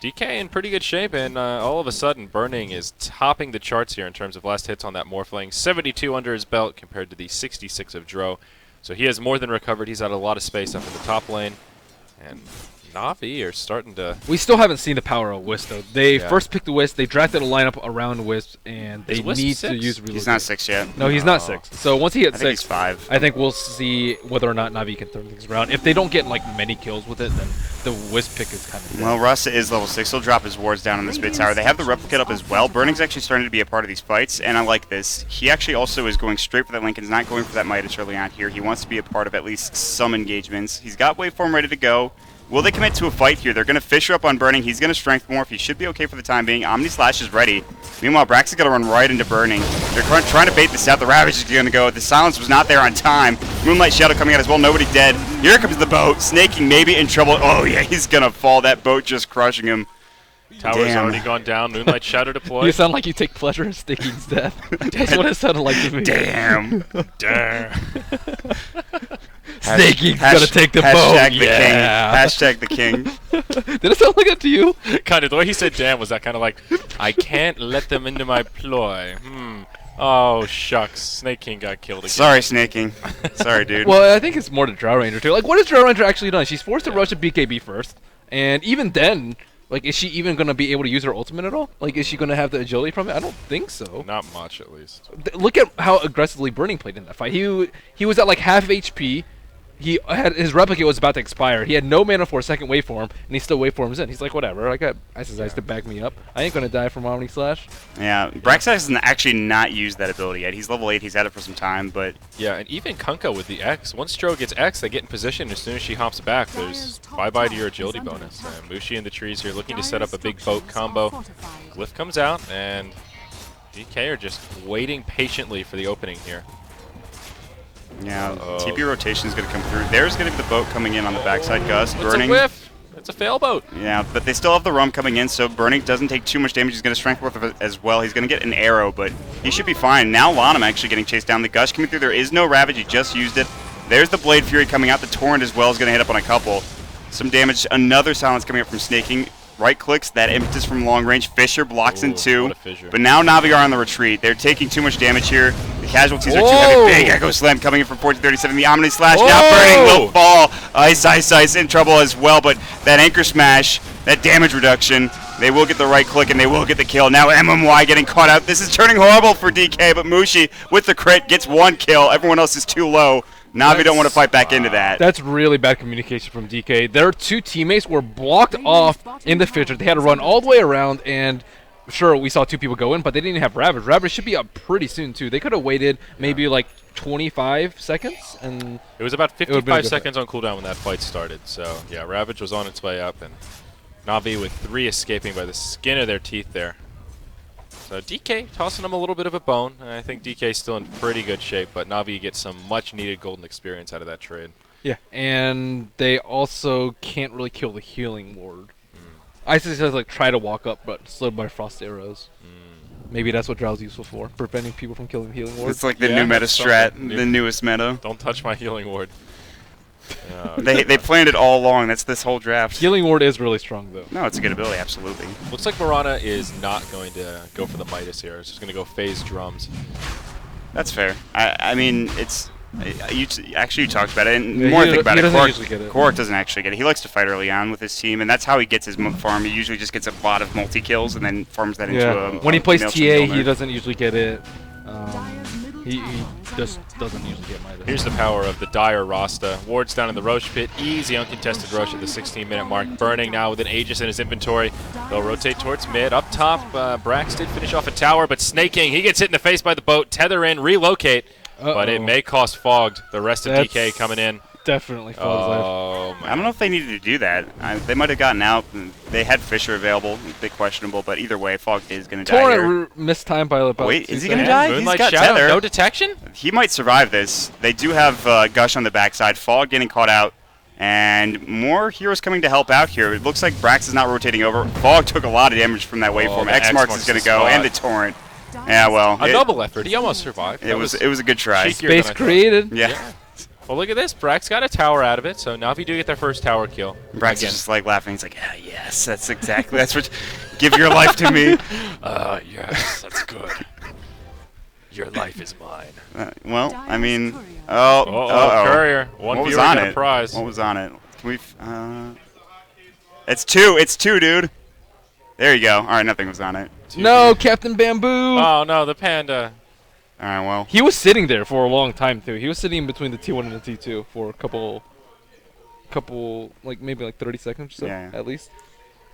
DK in pretty good shape, and all of a sudden, Burning is topping the charts here in terms of last hits on that Morphling. 72 under his belt compared to the 66 of Dro. So he has more than recovered. He's had a lot of space up in the top lane. And Navi are starting to... We still haven't seen the power of Wisp, though. They Yeah. first picked the Wisp, they drafted a lineup around Wisp, and they Is Wisp need 6? to use reload. He's not 6 yet. No, he's not Oh. 6. So once he hits I think 6, he's 5. I think we'll see whether or not Navi can turn things around. If they don't get like many kills with it, then the Wisp pick is kind of dead. Well, Rasta is level 6. He'll drop his wards down in this mid tower. They have the replicate up as well. Burning's actually starting to be a part of these fights, and I like this. He actually also is going straight for that Lincoln's not going for that Midas early on here. He wants to be a part of at least some engagements. He's got waveform ready to go. Will they commit to a fight here? They're going to Fisher up on Burning. He's going to Strength Morph. He should be okay for the time being. Omni Slash is ready. Meanwhile, Brax is going to run right into Burning. They're trying to bait this out. The Ravage is going to go. The Silence was not there on time. Moonlight Shadow coming out as well. Nobody dead. Here comes the boat. Snaking maybe in trouble. Oh, yeah, he's going to fall. That boat just crushing him. Tower's Damn. already gone down. Moonlight Shadow deployed. You sound like you take pleasure in Staking's death. That's what it sounded like to me. Damn. Damn. Staking's gonna take the boat. Hashtag the Yeah. king. Hashtag the king. Did it sound like that to you? Kind of. The way he said damn was that kind of like, I can't let them into my ploy. Oh, shucks. Snake King got killed again. Sorry, Snaking. Sorry, dude. Well, I think it's more to Drow Ranger too. Like, what has Drow Ranger actually done? She's forced to rush a BKB first, and even then, like, is she even gonna be able to use her ultimate at all? Like, is she gonna have the agility from it? I don't think so. Not much, at least. Look at how aggressively Burning played in that fight. He was at like half HP. He had his replicate was about to expire. He had no mana for a second waveform, and he still waveforms in. He's like, whatever. I got Ice's Ice to back me up. I ain't gonna die from Omni Slash. Yeah, Brax has actually not used that ability yet. He's level 8. He's had it for some time, but Yeah, and even Kunkka with the X. Once Stro gets X, they get in position. As soon as she hops back, there's bye-bye to your agility bonus. And Mushi in the trees here looking to set up a big boat combo. Glyph comes out, and DK are just waiting patiently for the opening here. yeah, Uh-oh. TP rotation is going to come through. There's going to be the boat coming in on the backside. Gus, It's Burning. a whiff! It's a fail boat! Yeah, but they still have the rum coming in, so Burning doesn't take too much damage. He's going to strength worth as well. He's going to get an arrow, but he should be fine. Now Lanham actually getting chased down. The Gush coming through. There is no Ravage. He just used it. There's the Blade Fury coming out. The Torrent as well is going to hit up on a couple. Some damage. Another silence coming up from Snaking. Right clicks, that impetus from long range. Fisher blocks in 2. But now Navi are on the retreat. They're taking too much damage here. The casualties are too heavy. Big Echo Slam coming in from 1437. The Omni Slash now burning. Will fall. Ice in trouble as well. But that Anchor Smash, that damage reduction, they will get the right click and they will get the kill. Now MMY getting caught out. This is turning horrible for DK, but Mushi with the crit gets 1 kill. Everyone else is too low. Navi don't want to fight back into that. That's really bad communication from DK. Their 2 teammates were blocked off in the Fissure. They had to run all the way around, and sure, we saw 2 people go in, but they didn't even have Ravage. Ravage should be up pretty soon, too. They could have waited maybe like 25 seconds, and it was about 55 seconds on cooldown when that fight started. So, yeah, Ravage was on its way up, and Navi with 3 escaping by the skin of their teeth there. So DK tossing them a little bit of a bone. I think DK's still in pretty good shape, but Navi gets some much-needed golden experience out of that trade. Yeah, and they also can't really kill the Healing Ward. Isis says like try to walk up, but slowed by Frost Arrows. Maybe that's what Drow's useful for, preventing people from killing the Healing Ward. It's like the new meta strat, the newest meta. Don't touch my Healing Ward. They planned it all along. That's this whole draft. Healing Ward is really strong, though. No, it's a good ability, absolutely. Looks like Mirana is not going to go for the Midas here. It's just going to go phase drums. That's fair. I mean, it's... You talked about it, and Yeah, more I think about it, Korok doesn't actually get it. He likes to fight early on with his team, and that's how he gets his farm. He usually just gets a lot of multi-kills and then farms that into a... When he plays TA, Maelstrom he doesn't usually get it. He just doesn't usually get Midas. Here's the power of the Dire Rasta. Ward's down in the Roche pit. Easy uncontested Roche at the 16-minute mark. Burning now with an Aegis in his inventory. They'll rotate towards mid. Up top, Brax did finish off a tower, but Snaking, he gets hit in the face by the boat. Tether in, relocate. But it may cost Fogged. The rest of DK coming in. Definitely Fogged. I don't know if they needed to do that. They might have gotten out. They had Fisher available. A bit questionable, but either way, Fogged is going to die here. Missed time by about Wait, is he going to die? Moonlight He's got Shadow, Tether. no detection? He might survive this. They do have Gush on the backside. Fogg getting caught out. And more heroes coming to help out here. It looks like Brax is not rotating over. Fogg took a lot of damage from that waveform. X-Marks is going to go, and the Torrent. Yeah, well, a double effort. He almost survived. It was a good try. Space created. Yeah. Well, look at this. Brax got a tower out of it, so Navi do get their first tower kill. Brax is just like laughing. He's like, yeah, yes, that's exactly. That's what. Give your life to me. Yes, that's good. Your life is mine. Well, I mean, Courier. One what was viewer on got it? a prize. What was on it? Can we? It's 2. It's 2, dude. There you go. All right, nothing was on it. No, Captain Bamboo. Oh no, the panda. All right, well. He was sitting there for a long time too. He was sitting between the T1 and the T2 for a couple, like maybe like 30 seconds or so, at least.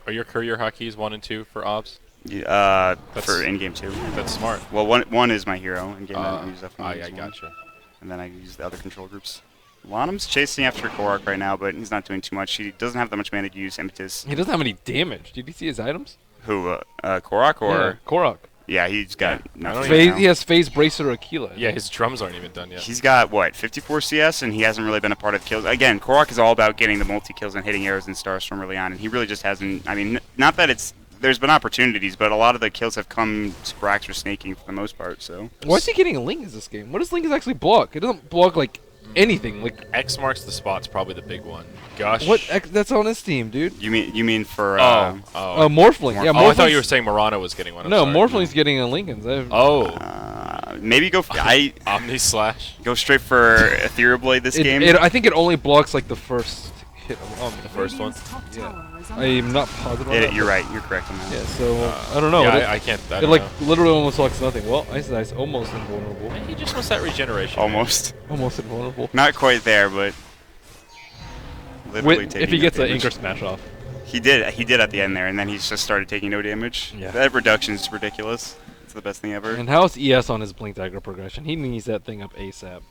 Are your courier hotkeys 1 and 2 for obs? For in-game 2. That's smart. Well, one is my hero in-game. I use that I gotcha. And then I use the other control groups. Lanham's chasing after Korok right now, but he's not doing too much. He doesn't have that much mana to use Impetus. He doesn't have any damage. Did you see his items? Who, Korok or? Yeah, Korok. Yeah, he's got nothing. He has Phase Bracer Aquila. Yeah, his drums aren't even done yet. He's got, what, 54 CS, and he hasn't really been a part of the kills. Again, Korok is all about getting the multi-kills and hitting arrows and stars from early on, and he really just hasn't, I mean, not that it's, there's been opportunities, but a lot of the kills have come to Brax or Snaking for the most part, so. Why is he getting a Link in this game? What does Link actually block? It doesn't block, like, anything. Like X marks the spot's probably the big one. Gosh. What? That's on his team, dude. You mean for Morphling? Yeah, Morphling. I thought you were saying Morana was getting one. No, Morphling's getting a Lincoln's. Maybe go. Omni Slash. Go straight for Ethereal Blade this game. I think it only blocks like the first hit. The first one. Yeah. I'm not positive. You're right. You're correct on that. Yeah. So I don't know. Yeah, I can't. It like literally almost looks nothing. Well, Ice almost invulnerable. He just wants that regeneration. Almost. Almost invulnerable. Not quite there, but. Literally if he gets an Anchor Smash off. He did at the end there, and then he's just started taking no damage. Yeah. That reduction is ridiculous. It's the best thing ever. And how's ES on his Blink Dagger progression? He needs that thing up ASAP.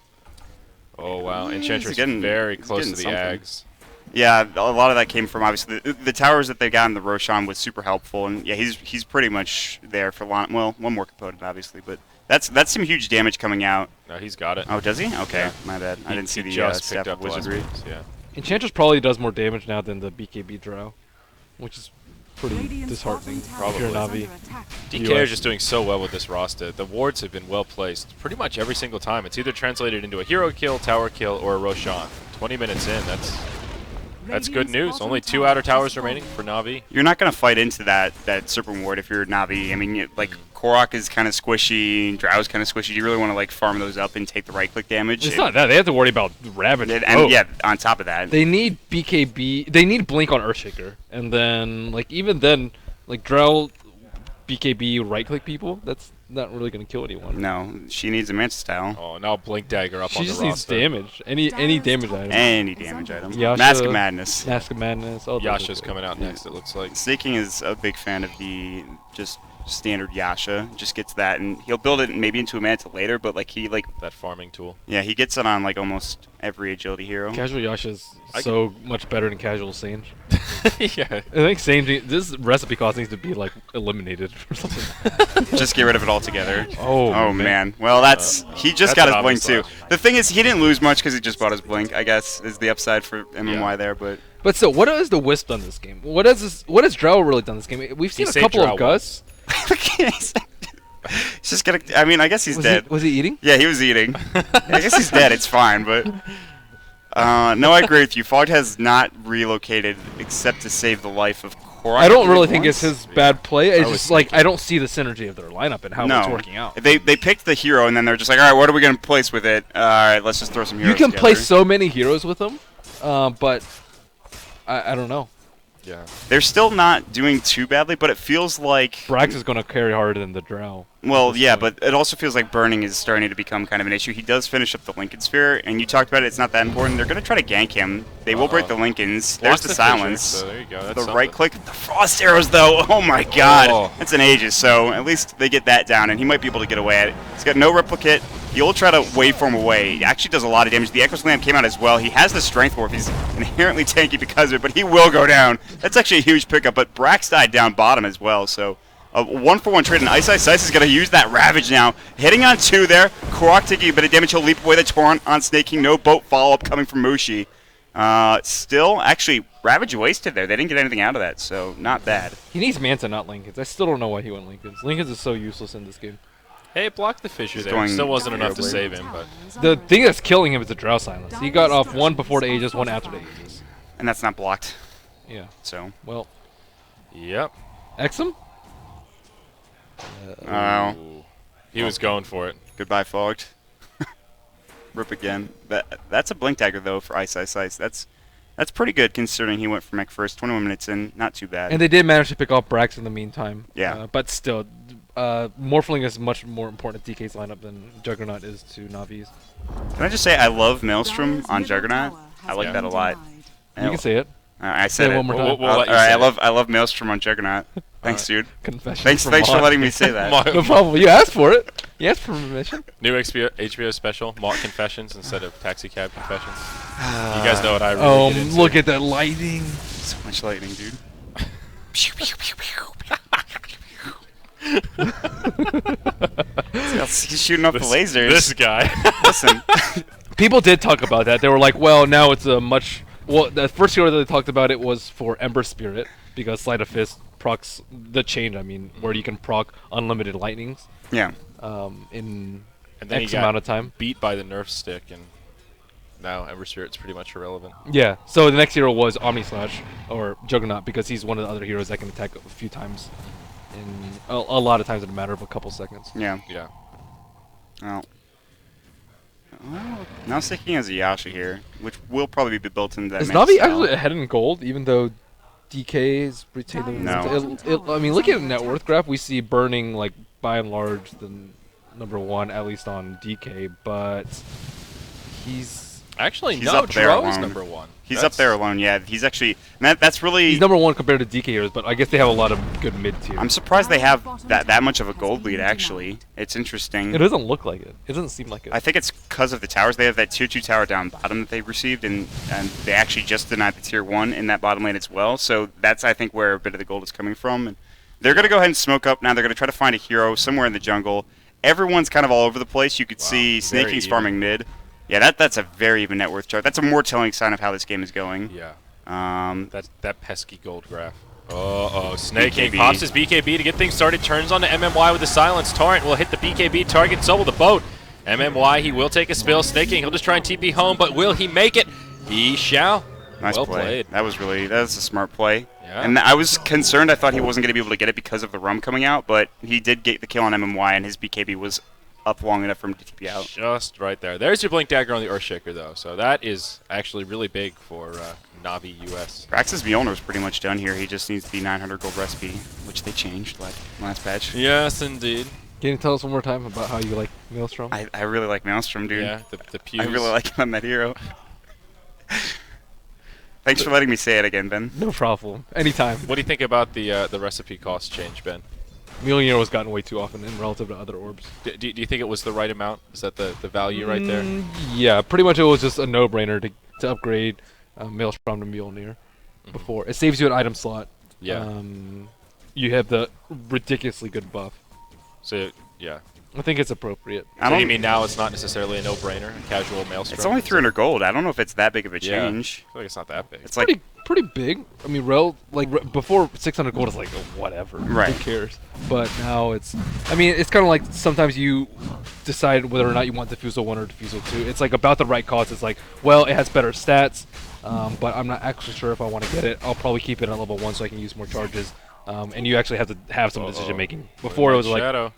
Oh wow, Enchantress very close to the Ags. Yeah, a lot of that came from obviously the towers that they got in the Roshan was super helpful, and yeah, he's pretty much there for well, one more component obviously, but that's some huge damage coming out. No, he's got it. Oh, does he? Okay, yeah. My bad. I didn't see the Staff of Wizardry. Yeah. Enchantress probably does more damage now than the BKB Drow, which is pretty Radiant's disheartening bottom tower if you're is Navi. under attack. DK are just doing so well with this roster. The wards have been well placed pretty much every single time. It's either translated into a hero kill, tower kill, or a Roshan. 20 minutes in, that's good Radiant's news. bottom Only 2 tower outer towers has remaining fallen. for Navi. You're not going to fight into that Serpent Ward if you're Navi. I mean, like, Korok is kind of squishy, Drow's kind of squishy. You really want to, like, farm those up and take the right-click damage. It's not that. They have to worry about Ravage. And, yeah, on top of that. They need BKB. They need Blink on Earthshaker. And then, like, even then, like, Drow, BKB, right-click people, that's not really going to kill anyone. No, she needs a Manta Style. Oh, now Blink Dagger up She on the just roster. needs damage. Any damage item. Any damage item. Yasha, Mask of Madness. Mask of Madness. All those Yasha's are coming out next, it looks like. Snaking is a big fan of the just standard Yasha. Just gets that, and he'll build it maybe into a Manta later, but like That farming tool. yeah, he gets it on like almost every agility hero. Casual Yasha is so much better than casual Sage. Yeah. I think Sage, this recipe cost needs to be like eliminated or something. Just get rid of it altogether. Oh, man. Well, he just that's got an his blink obvious too. loss. The thing is, he didn't lose much because he just bought his blink. I guess is the upside for MMY Yeah. there, but But still, what has the Wisp done this game? What has Drow really done this game? We've seen a saved couple Drow of Gus. he's just gonna. I mean, I guess he's dead. Was he eating? Yeah, he was eating. I guess he's dead. It's fine, but no, I agree with you. Fog has not relocated except to save the life of Korok. I don't really think it's his bad play. It's was just like I don't see the synergy of their lineup and how No, it's working out. They picked the hero and then they're just like, all right, what are we gonna place with it? All right, let's just throw some heroes. You can together. play so many heroes with them, but I don't know. Yeah. They're still not doing too badly, but it feels like Brax is going to carry harder than the Drow. Well, at this yeah, point. but it also feels like burning is starting to become kind of an issue. He does finish up the Lincoln Sphere, and you talked about it. It's not that important. They're going to try to gank him. They will break the Lincolns. There's Blocks the fissure, silence. so there you go. That's The something. right click. The frost arrows, though. Oh my God, Oh. that's an Aegis. So at least they get that down, and he might be able to get away at it. He's got no replicate. He'll try to waveform away. He actually does a lot of damage. The Echo Slam came out as well. He has the Strength Warp. He's inherently tanky because of it, but he will go down. That's actually a huge pickup. But Brax died down bottom as well. So a 1-for-1 trade, and Ice is going to use that Ravage now. Hitting on 2 there. Korok taking a bit of damage. He'll leap away the Torrent on Snaking. No boat follow-up coming from Mushi. Still, actually, Ravage wasted there. They didn't get anything out of that, so not bad. He needs Manta, not Lincolns. I still don't know why he went Lincolns. Lincolns is so useless in this game. Hey, blocked the fissure there. going Still wasn't enough to terribly. save him, but The thing that's killing him is the Drow Silence. He got off one before the Aegis, one after the Aegis. And that's not blocked, Yeah. so. Well, yep. Exum? Oh, Ooh. He was going for it. goodbye, Fogged. Rip again. That's a Blink Dagger, though, for Ice. That's pretty good, considering he went for mech first. 21 minutes in, not too bad. And they did manage to pick off Brax in the meantime. Yeah. But still, Morphling is much more important to DK's lineup than Juggernaut is to Navi's. Can I just say I love Maelstrom on Dyer's middle Juggernaut? tower I has like been that a lot. denied. You can say it. I Say said it it. one more time. We'll let you All right, say it. I love Maelstrom on Juggernaut. Thanks, dude. Confession. Thanks from for Mott. letting me say that. No problem. You asked for it. You asked for permission. New HBO special, Mock Confessions instead of Taxi Cab Confessions. You guys know what I really Oh, get into. look at that lighting. So much lightning, dude. He's shooting up the lasers. This guy. Listen, People did talk about that. They were like, well, now it's a much... Well, the first hero that they talked about it was for Ember Spirit, because Sleight of Fist procs the change, where you can proc unlimited lightnings yeah. in And then X he got amount of time. beat by the Nerf stick, and now Ember Spirit's pretty much irrelevant. Yeah, so the next hero was Omni Slash, or Juggernaut, because he's one of the other heroes that can attack a few times. A lot of times in a matter of a couple seconds. Yeah. Yeah. Well, now Snaking has a Yasha here, which will probably be built into that. Is Manta Navi style. actually ahead in gold, even though DK is retaining? No. Looking at the net worth graph, we see Burning, like, by and large, the #1, at least on DK, but he's Actually, He's no, up there Drow is alone. #1. He's up there alone, yeah. He's actually... That's really... he's #1 compared to DK heroes, but I guess they have a lot of good mid tier. I'm surprised they have that much of a gold lead, actually. It's interesting. It doesn't look like it. It doesn't seem like it. I think it's because of the towers. They have that tier 2 tower down bottom that they received, and they actually just denied the tier 1 in that bottom lane as well. So that's, I think, where a bit of the gold is coming from. And they're going to go ahead and smoke up now. They're going to try to find a hero somewhere in the jungle. Everyone's kind of all over the place. You could see very Snaking's even. farming mid. Yeah, that's a very even net worth chart. That's a more telling sign of how this game is going. Yeah. Um, That pesky gold graph. Snake King BKB. pops his BKB to get things started, turns on to MMY with the silence. Torrent will hit the BKB target, so will the boat. MMY, he will take a spill. Snake King, he'll just try and TP home, but will he make it? He shall. Nice well play. played. That was a smart play. Yeah. And I was concerned. I thought he wasn't going to be able to get it because of the rum coming out, but he did get the kill on MMY, and his BKB was up long enough for him to TP out. Just right there. There's your Blink Dagger on the Earthshaker, though. So that is actually really big for navi.usa. Brax's Mjolnir is pretty much done here. He just needs the 900 gold recipe, which they changed last patch. Yes, indeed. Can you tell us one more time about how you like Maelstrom? I really like Maelstrom, dude. Yeah, the pews. I really like him on that hero. Thanks for letting me say it again, Ben. No problem. Anytime. What do you think about the recipe cost change, Ben? Mjolnir was gotten way too often in relative to other orbs. Do you think it was the right amount? Is that the value right there? Yeah, pretty much it was just a no-brainer to upgrade Maelstrom to Mjolnir before. It saves you an item slot. Yeah. You have the ridiculously good buff. So, yeah. I think it's appropriate. I So don't you mean now it's not necessarily a no-brainer, a casual Maelstrom? It's only 300 gold. I don't know if it's that big of a Yeah. change. I feel like it's not that big. It's like Pretty big. I mean, before 600 gold is like, oh, whatever. Right. Who cares? But now it's, I mean, it's kind of like sometimes you decide whether or not you want Diffusal 1 or Diffusal 2. It's like about the right cost. It's like, well, it has better stats, but I'm not actually sure if I want to get it. I'll probably keep it at level 1 so I can use more charges. And you actually have to have some decision making. Before it was like, Shadow.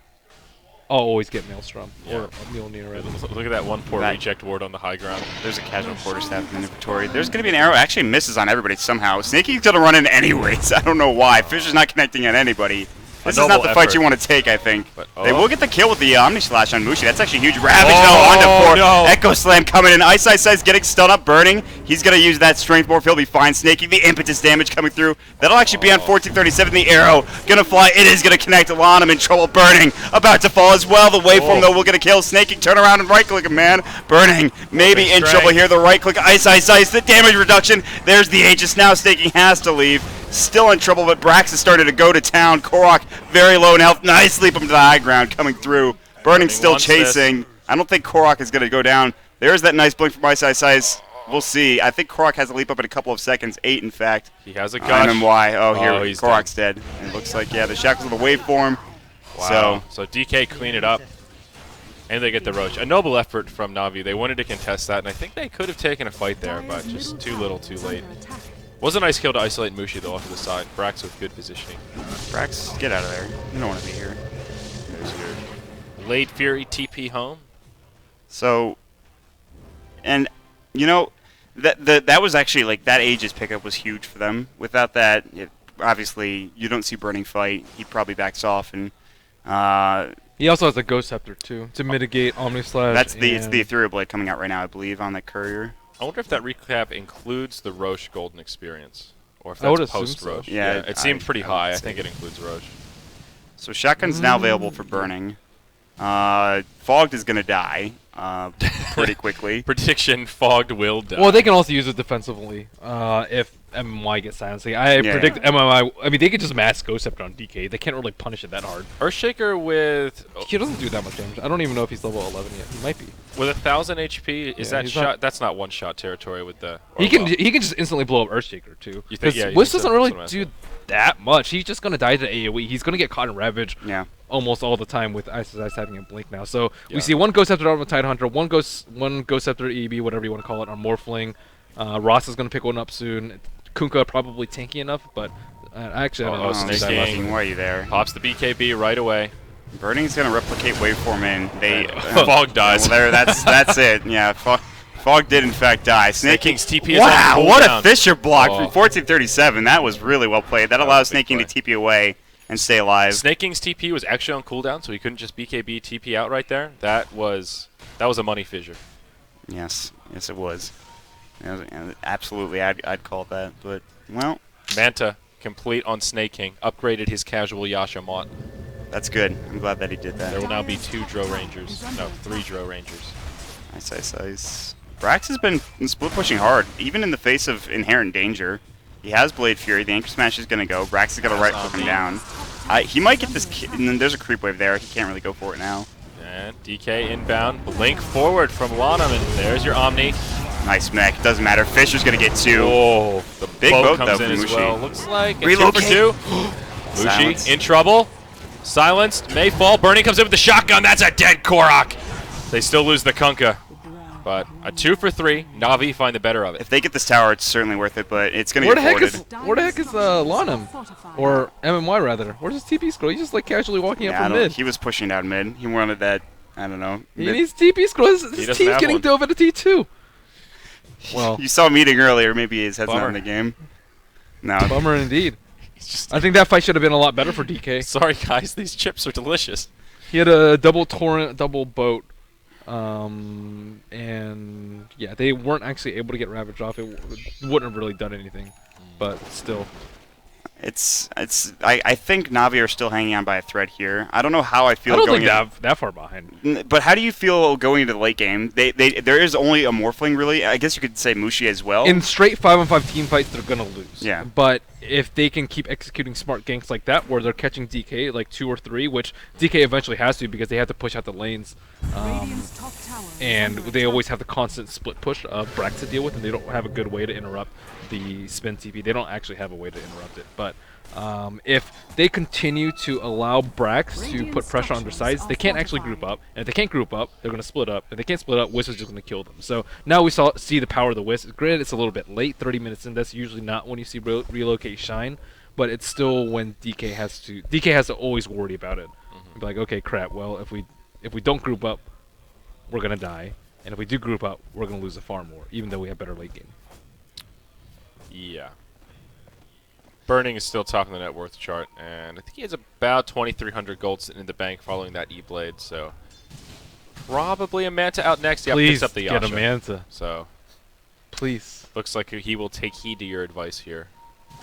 I'll always get Maelstrom Yeah. or Mjolnir. Rather. Look at that one poor That- reject ward on the high ground. there's a casual quarterstaff in the inventory. There's going to be an arrow. Actually misses on everybody somehow. Snaky's going to run in anyways. I don't know why. Fisher's not connecting on anybody. This is not noble the fight effort. you want to take, I think. But, They will get the kill with the Omni Slash on Mushi. That's actually huge. Ravage Oh, onto 4. no. Echo Slam coming in. Ice Ice getting stun up, burning. He's going to use that strength morph. He'll be fine. Snaky, the impetus damage coming through. That'll actually be on 1437. The arrow going to fly. It is going to connect. Alon, in trouble. Burning. About to fall as well. The waveform, though, will get a kill. Snaky, turn around and right click him, man. Burning. Maybe in Strength. trouble here. The right click. Ice. The damage reduction. There's the Aegis now. Snaky has to leave. Still in trouble, but Brax has started to go to town. Korok very low in health. Nice leap him to the high ground coming through. Burning still wants this. chasing. I don't think Korok is going to go down. There's that nice blink from Ice Ice. We'll see. I think Korok has a leap up in a couple of seconds. 8, in fact. He has a gush. MMY. Oh, here. Oh, he's Korok's dead. It looks like, yeah, the shackles of the waveform. Wow. So DK clean it up. And they get the Roach. A noble effort from Navi. They wanted to contest that, and I think they could have taken a fight there, but just too little, too late. Was a nice kill to isolate Mushi, though, off to the side. Brax with good positioning. Brax, get out of there. You don't want to be here. There's your Late Fury TP home. So, and, you know, that was actually, like, that Aegis pickup was huge for them. Without that, obviously, you don't see Burning fight. He probably backs off, and He also has a Ghost Scepter too to mitigate Omni Slash. it's the Ethereal Blade coming out right now, I believe, on that courier. I wonder if that recap includes the Roche Golden Experience. Or if I would that's assume post-Roche. so. Yeah, it seemed pretty I high. would I say. think it includes Roche. So Shotgun's now available for Burning. Fogged is going to die pretty quickly. Prediction, Fogged will die. Well, they can also use it defensively if MMY gets silencing. I predict MMY. I mean, they could just mass Ghost Scepter on DK. They can't really punish it that hard. Earthshaker with He doesn't do that much damage. I don't even know if he's level 11 yet. He might be. with 1,000 HP. Is Yeah, that he's shot? not- That's not one shot territory with the. He or can well. he can just instantly blow up Earthshaker too. You think- Because yeah, you Wisp think so? doesn't really That's what I'm do that much. He's just gonna die to AOE. He's gonna get caught in Ravage Yeah. almost all the time with Ice having a blink now. So Yeah. we see one Ghost Scepter on the Tidehunter, one Ghost Scepter EB, whatever you want to call it, on Morphling. Ross is gonna pick one up soon. Kunkka probably tanky enough, but actually I don't know. Oh, if Snake he's that King. lucky. King, why are you there? Pops the BKB right away. Burning's going to replicate waveform in. Fog dies. Well, that's it. Yeah, Fog did in fact die. Snake King. King's TP is Wow, on what a cooldown. Fisher block Oh. from 1437. That was really well played. That was allows a big Snake King to play. TP away and stay alive. Snake King's TP was actually on cooldown, so he couldn't just BKB TP out right there. That was a money fissure. Yes, it was. Absolutely, I'd call it that. But well, Manta complete on Snake King. Upgraded his casual Yasha Mott. that's good. I'm glad that he did that. There will now be 2 Dro Rangers. No, 3 Dro Rangers. Nice. Brax has been split pushing hard, even in the face of inherent danger. He has Blade Fury. The Anchor Smash is going to go. Brax is going to right click him down. He might get this. And then there's a creep wave there. He can't really go for it now. And DK inbound. Blink forward from Lanham, and there's your Omni. Nice mech. Doesn't matter. Fisher's going to get 2. Oh, the Big boat boat, comes though, in from as Mushi. well. Looks like a 2 Relocate. for 2. Silence. Mushi in trouble. Silenced. May fall. Burning comes in with the shotgun. That's a dead Korok. They still lose the Kunkka. But a 2 for 3. Navi find the better of it. If they get this tower, it's certainly worth it, but it's going to Where get the heck forwarded. Where the heck is Lanham? Or MMY rather? Where's his TP scroll? He's just like casually walking up Yeah, from mid. he was pushing down mid. He wanted that, I don't know. He mid- needs TP scroll. His doesn't team's have getting one. dove at a T2. Well, You saw a meeting earlier. Maybe his head's not Bummer. in the game. No. bummer indeed. It's just I think that fight should have been a lot better for DK. sorry, guys. These chips are delicious. He had a double torrent, double boat. And yeah, they weren't actually able to get Ravage off. It wouldn't have really done anything. But still. I think Navi are still hanging on by a thread here. I don't know how I feel I don't going think that far behind. But how do you feel going into the late game? There is only a Morphling, really. I guess you could say Mushi as well. In straight 5-on-5 team fights, they're gonna lose. Yeah. But if they can keep executing smart ganks like that, where they're catching DK like 2 or 3, which DK eventually has to because they have to push out the lanes, Radiant's top tower is and under they attack. always have the constant split push of Brax to deal with, and they don't have a good way to interrupt the spin TP. They don't actually have a way to interrupt it. But if they continue to allow Brax to put pressure on their sides, they can't actually group up. And if they can't group up, they're going to split up. If they can't split up, Wisp is just going to kill them. So now we see the power of the Wisp. Granted, it's a little bit late, 30 minutes in. That's usually not when you see relocate shine, but it's still when DK has to always worry about it. Be like, okay, crap. Well, if we don't group up, we're going to die. And if we do group up, we're going to lose the farm more, even though we have better late game. Yeah. Burning is still top of the net worth chart, and I think he has about 2,300 gold sitting in the bank following that E-Blade, so probably a Manta out next. Yeah, Please picks up the get a Yasha. Manta. So Please. looks like he will take heed to your advice here,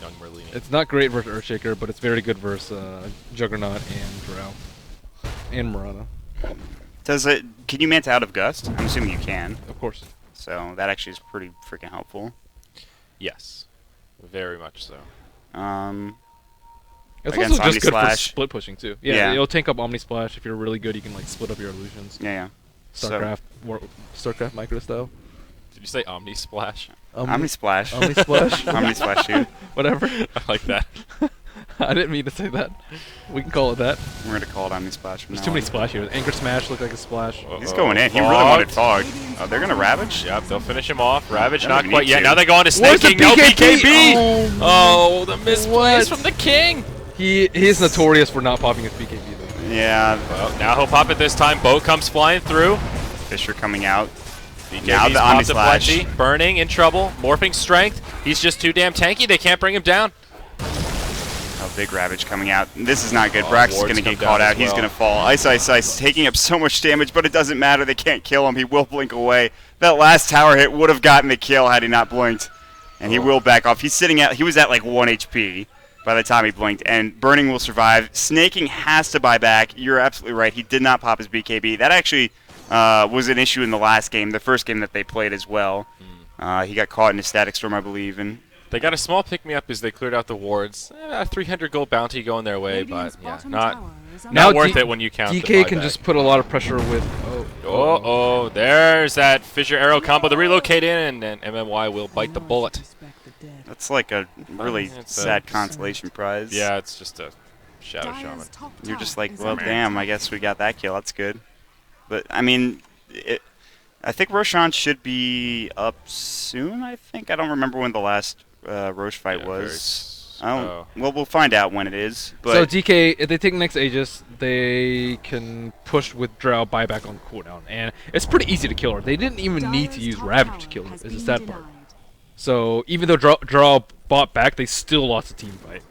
young Merlini. It's not great versus Earthshaker, but it's very good versus Juggernaut and Drow. And Murata, Can you Manta out of Gust? I'm assuming you can. of course. So that actually is pretty freaking helpful. Yes, very much so. It's Against also just good for Omnisplash. split pushing too. Yeah, Yeah. it'll tank up Omni Splash. If you're really good, you can like split up your illusions. Yeah. StarCraft, StarCraft micro style. Did you say Omni Splash? Omni Splash. Omni Splash. Omni Splash shoot. Whatever. I like that. I didn't mean to say that. We can call it that. We're gonna call it Omni Splash from There's now too many on. splash here. Anchor Smash looked like a splash. He's going in. He really wanted Fog. Oh, they're gonna Ravage? Yep, they'll finish him off. Ravage They not don't quite need yet. to. Now they go on to Where's the Snaking. No BKB? BKB! Oh, the misplays What? from the King! He is notorious for not popping his BKB though. Yeah. Well, now he'll pop it this time. Boat comes flying through. Fisher coming out. BKB's Now the Omni popped a Splash. plenty. Burning in trouble. Morphing strength. He's just too damn tanky. They can't bring him down. Oh, big Ravage coming out. This is not good. Oh, Brax is wards going to come get caught down out. as He's well. going to fall. Ice, taking up so much damage, but it doesn't matter. They can't kill him. He will blink away. That last tower hit would have gotten the kill had he not blinked. And he will back off. He was at like 1 HP by the time he blinked. And Burning will survive. Snaking has to buy back. You're absolutely right. He did not pop his BKB. That actually was an issue in the last game, the first game that they played as well. He got caught in a static storm, I believe, and They got a small pick-me-up as they cleared out the wards. A 300 gold bounty going their way, but Radiant's yeah, bottom not tower is under Now not worth D- it when you count the DK can buyback. just put a lot of pressure with. Oh, there's that Fissure Arrow combo. The relocate in, and MMY will bite the bullet. Respect the dead. that's like a really It's a- sad consolation prize. Yeah, it's just a Shadow Dyer's Shaman. top You're tower just like, is well, under damn, I attack. guess we got that kill. That's good. But, I mean, I think Roshan should be up soon, I think. I don't remember when the last Roche fight Yeah, was. oh. Well, we'll find out when it is. But So DK, if they take next Aegis, they can push with Drow buyback on cooldown, and it's pretty easy to kill her. They didn't even need to Dyer's use top Ravage to tower kill her. has Is the been sad part. denied. So even though Drow bought back, they still lost the team fight it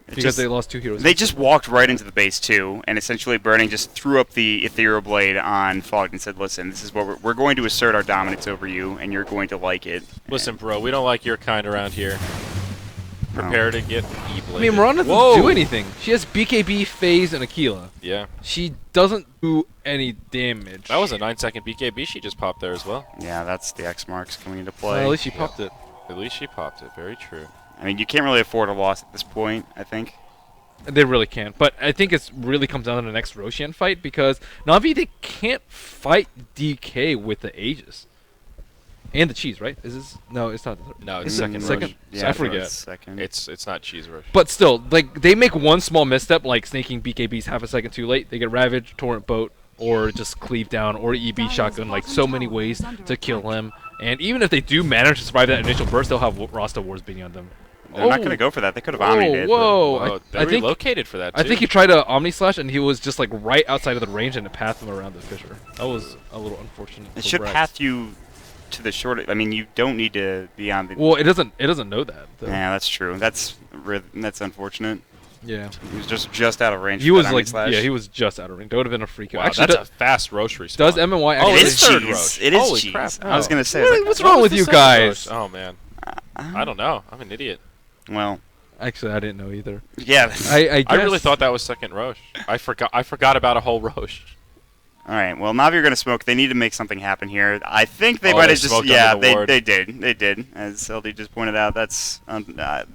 because just- they lost 2 heroes. They just walked right into the base too, and essentially Burning just threw up the Ethereal Blade on Fogged and said, "Listen, this is what we're going to assert our dominance over you, and you're going to like it." Listen, bro, we don't like your kind around here. Prepare to get I E-Blade. mean, Miranda doesn't do anything. She has BKB, Phase, and Aquila. Yeah. She doesn't do any damage. That was a 9-second BKB she just popped there as well. Yeah, that's the X marks coming into Well, play. at least she popped it. At least she popped it. Very true. I mean, you can't really afford a loss at this point, I think. They really can't. But I think it's really comes down to the next Roshan fight because Navi, they can't fight DK with the Aegis. And the cheese, right? Is this? No, it's not. No, it's Is it second second? rush. Yeah, I forget. Second. It's not cheese rush. But still, like they make one small misstep, like snaking BKBs half a second too late. They get Ravage, Torrent Boat, or just cleave down, or EB shotgun. Like so many ways to kill him. And even if they do manage to survive that initial burst, they'll have Rasta Wars beating on them. They're not going to go for that. They could have omnied it. Whoa! Oh, they I think relocated for that, too. I think he tried to Omni Slash, and he was just like right outside of the range, and it pathed him around the Fissure. That was a little unfortunate. It for should Rex. path you to the short. I mean, you don't need to be on the. Well, it doesn't know that. Though. Yeah, that's true. That's unfortunate. Yeah. He was just out of range. He for was that like, Omni Slash. yeah, he was just out of range. That would have been a free kill. Wow, Actually, that's a fast Roche respawn. does MNY Oh, actually? It it is is third cheese. Roche. It is Holy cheese. crap. I was Oh. going to say. What's What wrong was with the you second guys? Roche? Oh, man. I don't know. I'm an idiot. Well, Actually, I didn't know either. yeah. I guess. I really thought that was second Roche. I forgot about a whole Roche. All right. Well, Navi are going to smoke. They need to make something happen here. I think they Oh, might they have just. smoked Yeah, under the ward. they did. They did. As LD just pointed out, that's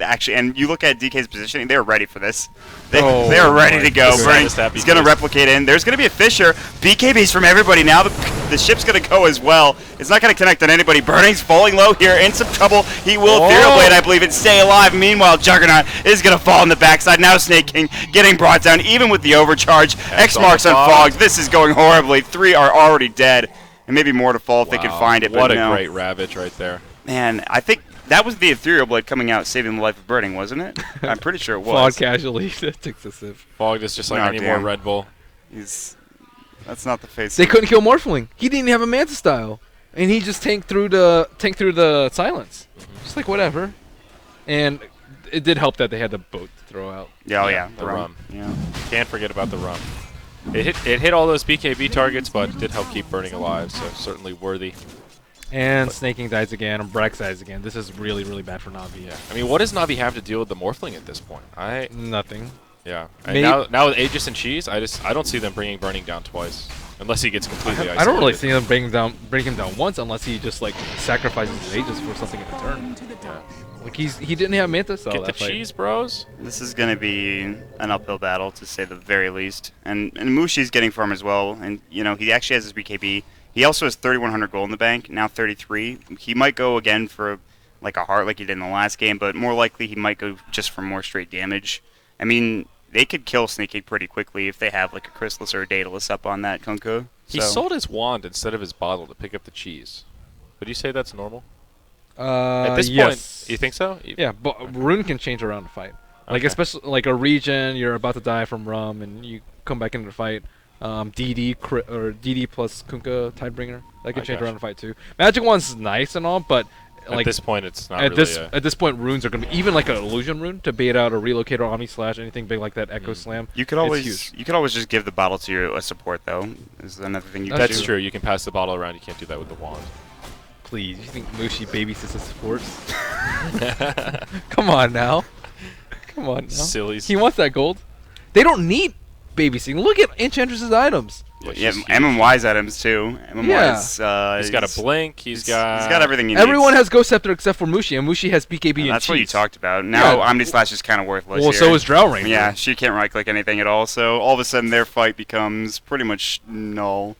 actually. And you look at DK's positioning; they're ready for this. They are ready boy. to go. This is Burning, just happy he's going to face. replicate in. There's going to be a Fissure. BKBs from everybody now. The ship's going to go as well. It's not going to connect on anybody. Burning's falling low here, in some trouble. He will Ethereal Blade, I believe, and stay alive. Meanwhile, Juggernaut is going to fall on the backside. Now Snake King getting brought down, even with the overcharge. X marks on Fog. This is going horribly. 3 are already dead, and maybe more to fall if they can find it. What but a no. great Ravage right there. Man, I think that was the Ethereal Blade coming out, saving the life of Burning, wasn't it? I'm pretty sure it Flawed was. casually takes a sip. Fog is just like Oh, any more damn. Red Bull. That's not the face. They couldn't kill Morphling. He didn't even have a Manta style, and he just tanked through the silence. Just like whatever. And it did help that they had the boat to throw out. Yeah, oh yeah, the rum. Yeah. Can't forget about the rum. It hit all those BKB targets, but it did help keep Burning alive, so certainly worthy. And Snaking dies again, and Brax dies again. This is really, really bad for Navi. Yeah. I mean, what does Navi have to deal with the Morphling at this point? Nothing. Yeah. And Maybe- now with Aegis and Cheese, I don't see them bringing Burning down twice, unless he gets completely isolated. I don't really see him bring him down once, unless he just like sacrifices his Aegis for something in return. Yeah. Like he didn't have Manta style. Get the that fight. cheese, bros. This is going to be an uphill battle, to say the very least. And Mushi's getting farm as well. And, he actually has his BKB. He also has 3,100 gold in the bank, now 33. He might go again for like a heart like he did in the last game, but more likely he might go just for more straight damage. I mean, they could kill Snake Egg pretty quickly if they have like a Chrysalis or a Daedalus up on that Kunko. He sold his wand instead of his bottle to pick up the cheese. Would you say that's normal? At this yes. point, you think so? Yeah, but Rune can change around a fight. Like Okay. especially like a region, you're about to die from Rum, and you come back into the fight. DD or DD plus Kunkka Tidebringer that can I change gotcha. around the fight too. Magic Wand's nice and all, but At like this point, it's not at really this at this point, runes are gonna be even like an illusion rune to bait out a relocator, Omni Slash, anything big like that. Echo Slam. You could It's always huge. just give the bottle to a support, though, is another thing you That's could That's do. true. You can pass the bottle around. You can't do that with the wand. Please, you think Mushi babysits his supports? Come on now. Come on now. Sillies. He wants that gold. They don't need babysitting. Look at Enchantress's items. Yeah, she's huge. MMY's items too. MMY's. He's got a blink. He's got everything he Everyone needs. has Ghost Scepter except for Mushi, and Mushi has BKB and That's what you cheese. talked about. Now Yeah. Omni Slash is kind of worthless. Well, here. so is Drow Ranger. Yeah, she can't right click anything at all. So all of a sudden their fight becomes pretty much null.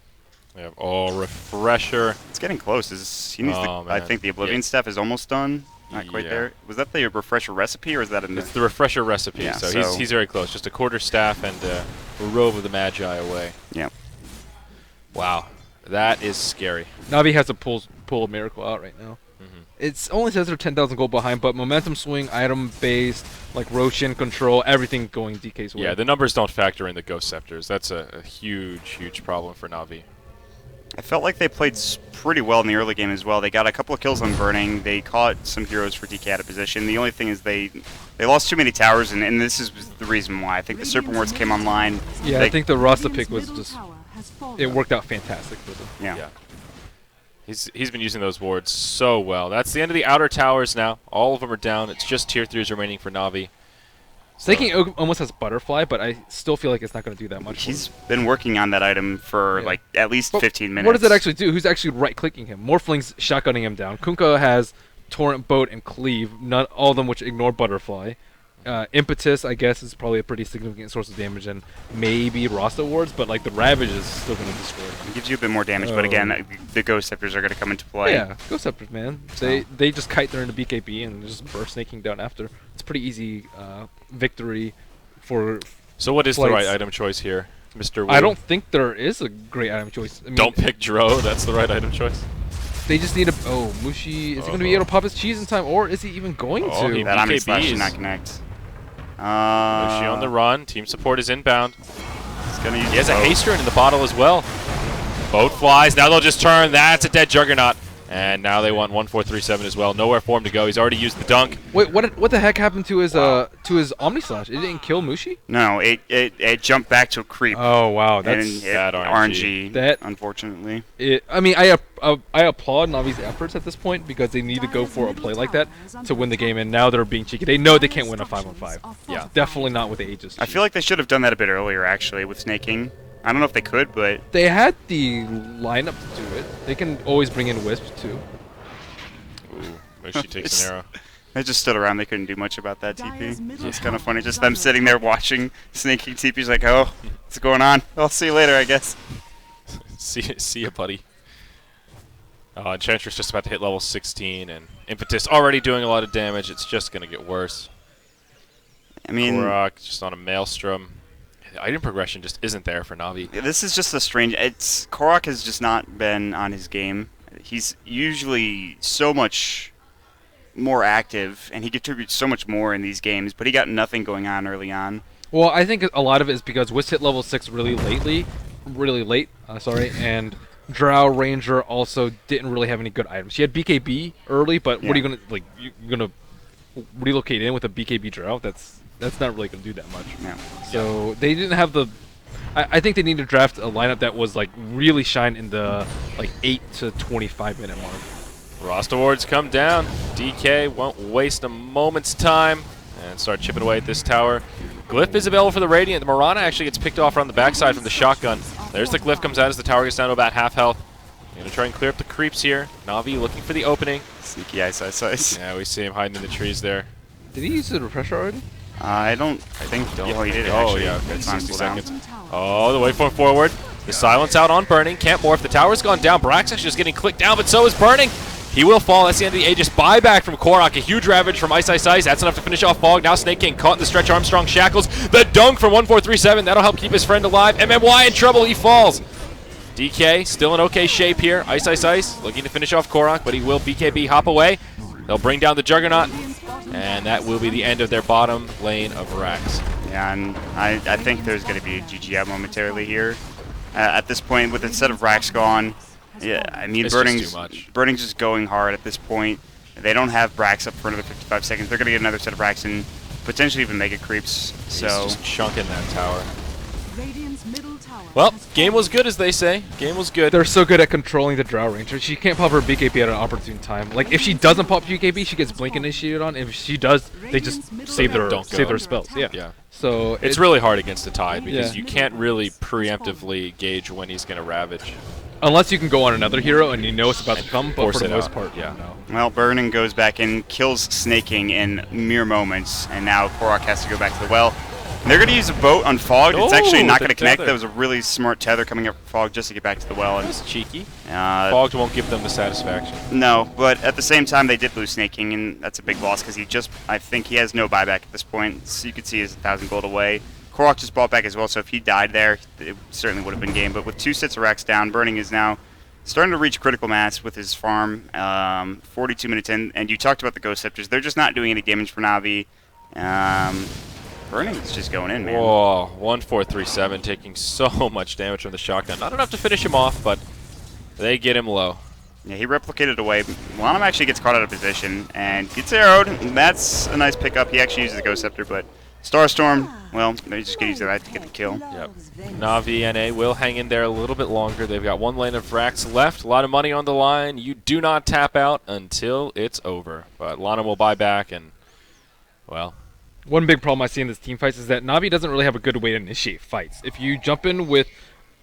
Yeah. Oh, refresher. It's getting close. He needs Oh, I man. think the Oblivion Yeah. stuff is almost done. Not quite Yeah. there. Was that the refresher recipe or is that in the? It's the refresher recipe. Yeah, so so- he's very close. Just a quarter staff and a robe of the Magi away. Yeah. Wow, that is scary. Navi has to pull a miracle out right now. It's only says they're 10,000 gold behind, but momentum swing, item based, like Roshan control, everything going DK's way. Yeah, the numbers don't factor in the Ghost Scepters. That's a huge problem for Navi. I felt like they played pretty well in the early game as well. They got a couple of kills on Burning. They caught some heroes for DK out of position. The only thing is they lost too many towers, and this is the reason why. I think the Serpent Wards came online. Yeah, They- I think the Rasta pick was Middle just tower has fallen. it worked out fantastic for them. Yeah. He's been using those wards so well. That's the end of the outer towers now. All of them are down. It's just tier 3s remaining for Navi. Staking almost has Butterfly, but I still feel like it's not going to do that much. for He's him. been working on that item for Yeah. like at least But 15 minutes. What does it actually do? Who's actually right-clicking him? Morphling's shotgunning him down. Kunkka has Torrent, Boat, and Cleave, all of them which ignore Butterfly. Impetus, I guess, is probably a pretty significant source of damage, and maybe Rasta wards, but like the Ravage is still going to destroy. It gives you a bit more damage, but again, the Ghost Scepters are going to come into play. Yeah, Ghost Scepters, man. They just kite there into BKB and just burst snaking down after. It's a pretty easy victory for. So what is the flights. right item choice here, Mr. Wu? I don't think there is a great item choice. I mean, Don't pick Dro. That's the right item choice. They just need a. Oh, Mushi, is he going to be able to pop his cheese in time, or is he even going Oh, to? he- That Omni BKBs. Slash should not connect. Mushi on the run. Team support is inbound. He's gonna use He has a boat. haster in the bottle as well. Boat flies. Now they'll just turn. That's a dead Juggernaut. And now they want 1-4-3-7 as well. Nowhere for him to go. He's already used the dunk. Wait, what the heck happened to his Omni Slash? It didn't kill Mushi? No, it jumped back to a creep. Oh wow, and that's it bad RNG. That- unfortunately. it. I mean, I applaud Navi's efforts at this point because they need to go for a play like that to win the game, and now they're being cheeky. They know they can't win a 5-on-5. Yeah. Definitely not with the Aegis. I feel like they should have done that a bit earlier, actually, with snaking. I don't know if they could, but they had the lineup to do it. They can always bring in Wisp too. Ooh, Mushi takes an arrow. they just stood around. They couldn't do much about that Dyer's TP. middle It's kind of tower funny, is just them under sitting there watching snaking TP's like, oh, what's going on? I'll see you later, I guess. See ya, buddy. Enchantress just about to hit level 16, and Impetus already doing a lot of damage. It's just going to get worse. I mean, Korok just on a Maelstrom. The item progression just isn't there for Navi. this is just a strange. Korok has just not been on his game. He's usually so much more active, and he contributes so much more in these games, but he got nothing going on early on. Well, I think a lot of it is because Wisp hit level 6 really late, and Drow Ranger also didn't really have any good items. She had BKB early, but what are you Yeah. gonna like? You're gonna relocate in with a BKB Drow? That's not really gonna do that much. Yeah. So they didn't have the. I think they need to draft a lineup that was like really shine in the like 8 to 25 minute mark. Roster wards come down. DK won't waste a moment's time and start chipping away at this tower. Glyph is available for the Radiant. The Mirana actually gets picked off around the backside from the shotgun. There's the Glyph comes out as the tower gets down to about half health. Gonna try and clear up the creeps here. Navi looking for the opening. Sneaky ice. Yeah, we see him hiding in the trees there. Did he use the refresher already? I don't think. Oh, he did. Oh, actually. yeah, okay, It's on 60 cooldown. seconds. Oh, the waveform forward. The silence out on Burning. Can't morph. The tower's gone down. Brax actually just getting clicked down, but so is Burning. He will fall. That's the end of the Aegis. Buyback from Korok. A huge ravage from Ice. That's enough to finish off Fog. Now Snake King caught in the stretch Armstrong shackles. The dunk from 1-4-3-7. That'll help keep his friend alive. MMY in trouble. He falls. DK still in okay shape here. Ice. Looking to finish off Korok, but he will BKB hop away. They'll bring down the Juggernaut. And that will be the end of their bottom lane of Rax. Yeah, and I think there's going to be a GG out momentarily here. At this point, with instead of Rax gone, yeah, I mean, It's just too much. Burning's just going hard at this point. They don't have Brax up for another 55 seconds. They're going to get another set of Rax and potentially even Mega Creeps. So He's just chunking that tower. Radiant's middle tower Well, has game fallen. was good, as they say. Game was good. They're so good at controlling the Drow Ranger. She can't pop her BKB at an opportune time. Like if she doesn't pop BKB, she gets Blink initiated on. If she does, they just save their Don't go. spells. Yeah. Yeah. So It's really hard against the Tide because Yeah. you can't really preemptively gauge when he's going to ravage. unless you can go on another hero and you know it's about to come. But force for the it most out. part, Yeah. no. well, Burning goes back in, kills Snaking in mere moments, and now Korok has to go back to the well. And they're going to use a boat on Fog. It's actually Oh, not the going to connect. tether. That was a really smart tether coming up for Fog just to get back to the well. And That's cheeky. Fog. Fogged won't give them the satisfaction. No, but at the same time, they did lose Snaking, and that's a big loss because I think he has no buyback at this point. So you could see he's 1,000 gold away. Korok just bought back as well, so if he died there, it certainly would have been game. But with 2 sets of racks down, Burning is now starting to reach critical mass with his farm. 42 minutes in, and you talked about the Ghost Scepters. They're just not doing any damage for Navi. Burning is just going in, man. Whoa, 1-4-3-7 taking so much damage from the shotgun. Not enough to finish him off, but they get him low. Yeah, he replicated away. Lanham actually gets caught out of position and gets arrowed. That's a nice pickup. He actually uses the Ghost Scepter, but Starstorm, well, they just get used to that to get the kill. Yep. Navi NA will hang in there a little bit longer. They've got 1 lane of racks left. A lot of money on the line. You do not tap out until it's over. But Lana will buy back, and, well, One big problem I see in this team fights is that Navi doesn't really have a good way to initiate fights. If you jump in with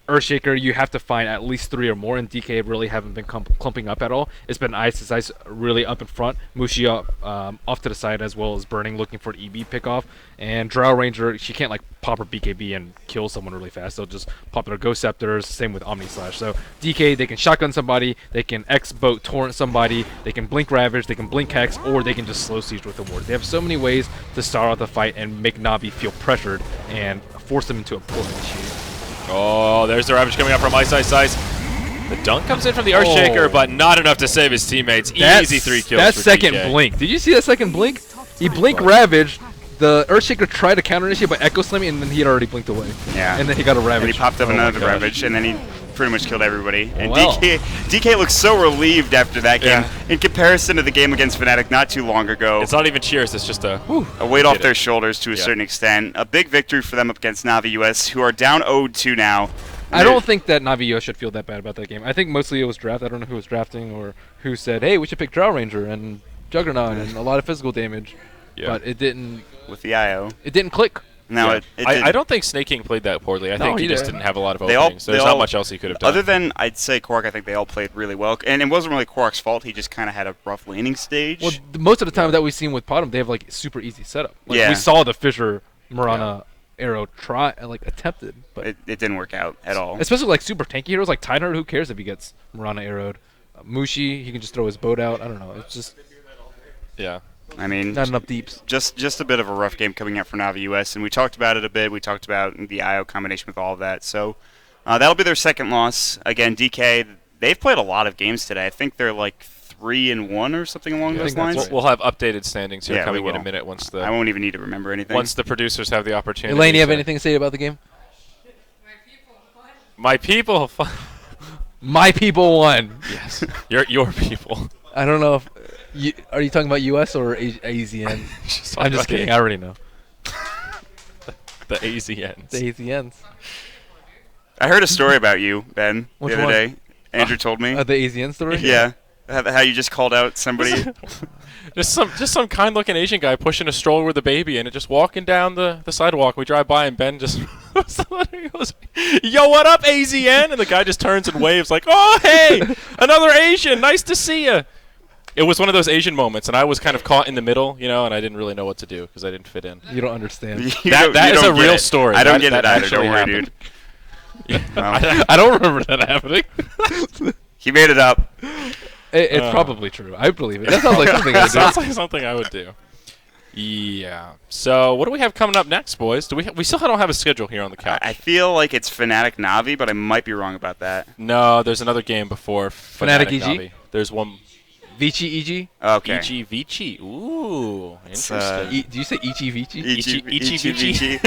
Earthshaker, you have to find at least 3 or more, and DK really haven't been clumping up at all. It's been Ice really up in front, Mushi off to the side, as well as Burning looking for an EB pickoff, and Drow Ranger, she can't like pop her BKB and kill someone really fast. They'll just pop their Ghost Scepters, same with Omni Slash. So DK, they can shotgun somebody, they can X-Boat Torrent somebody, they can Blink Ravage, they can Blink Hex, or they can just slow siege with the ward. They have so many ways to start out the fight and make Navi feel pressured and force them into a pull initiate. Oh, there's the Ravage coming up from Ice. The dunk comes in from the Earthshaker, but not enough to save his teammates. Easy 3 kills That for second DK. blink. Did you see that second blink? He blinked Ravage. The Earthshaker tried to counter initiate by Echo Slamming, and then he had already blinked away. Yeah. And then he got a Ravage. And he popped up Oh my another gosh. Ravage, and then he pretty much killed everybody. And Well. DK looks so relieved after that game in comparison to the game against Fnatic not too long ago. It's not even cheers. It's just a weight off Get their it. shoulders to a certain extent. A big victory for them up against navi.usa, who are down 0-2 now. I don't think that Navi should feel that bad about that game. I think mostly it was draft. I don't know who was drafting or who said, hey, we should pick Drow Ranger and Juggernaut and a lot of physical damage. Yeah. But it didn't with the IO. click. No, Yeah. it I don't think Snake King played that poorly. I No, think he he just didn't. didn't have a lot of They all- openings. they There's all- not much else he could have done. Other than, I'd say, Quark, I think they all played really well. And it wasn't really Quark's fault. He just kind of had a rough laning stage. Well, most of the time that we've seen with Potom, they have like super easy setup. Like Yeah. we saw the Fisher Mirana arrow try attempted, but it didn't work out at all. especially like super tanky heroes like Tidehunter, who cares if he gets Mirana arrowed? Mushi, he can just throw his boat out. I don't know. It's just yeah. I mean, not enough deeps. just a bit of a rough game coming out for navi.usa, and we talked about it a bit. We talked about the IO combination with all of that. So that'll be their second loss. Again, DK, they've played a lot of games today. I think they're like 3-1 or something along Yeah, I those think that's lines. right. We'll have updated standings here Yeah, coming we in a will. minute once I the won't even need to remember anything. producers have the opportunity. Elaine, you have to- anything to say about the game? My people. My people won. Yes. your people. I don't know if are you talking about US or AZN? I'm just kidding. I already know. The AZNs. The AZNs. I heard a story about you, Ben, Which the other one? day. Andrew told me. The AZN story? Yeah. How you just called out somebody. Just some kind-looking Asian guy pushing a stroller with a baby and it just walking down the sidewalk. We drive by and Ben just goes, "Yo, what up, AZN?" And the guy just turns and waves like, "Oh, hey, another Asian. Nice to see you." It was one of those Asian moments, and I was kind of caught in the middle, and I didn't really know what to do because I didn't fit in. You don't understand. That is a real story. I don't That- get it that either. actually Don't worry, happened. dude. Well, I don't remember that happening. he made it up. It's probably true. I believe it. That sounds like something I do. Sounds like something I would do. Yeah. So what do we have coming up next, boys? We still don't have a schedule here on the couch. I feel like it's Fnatic Navi, but I might be wrong about that. No, there's another game before Fnatic EG? Navi. There's one. Vici EG? Okay. EG Vici. Ooh, It's, interesting. Do you say Ichi Vici? Ichi Vici.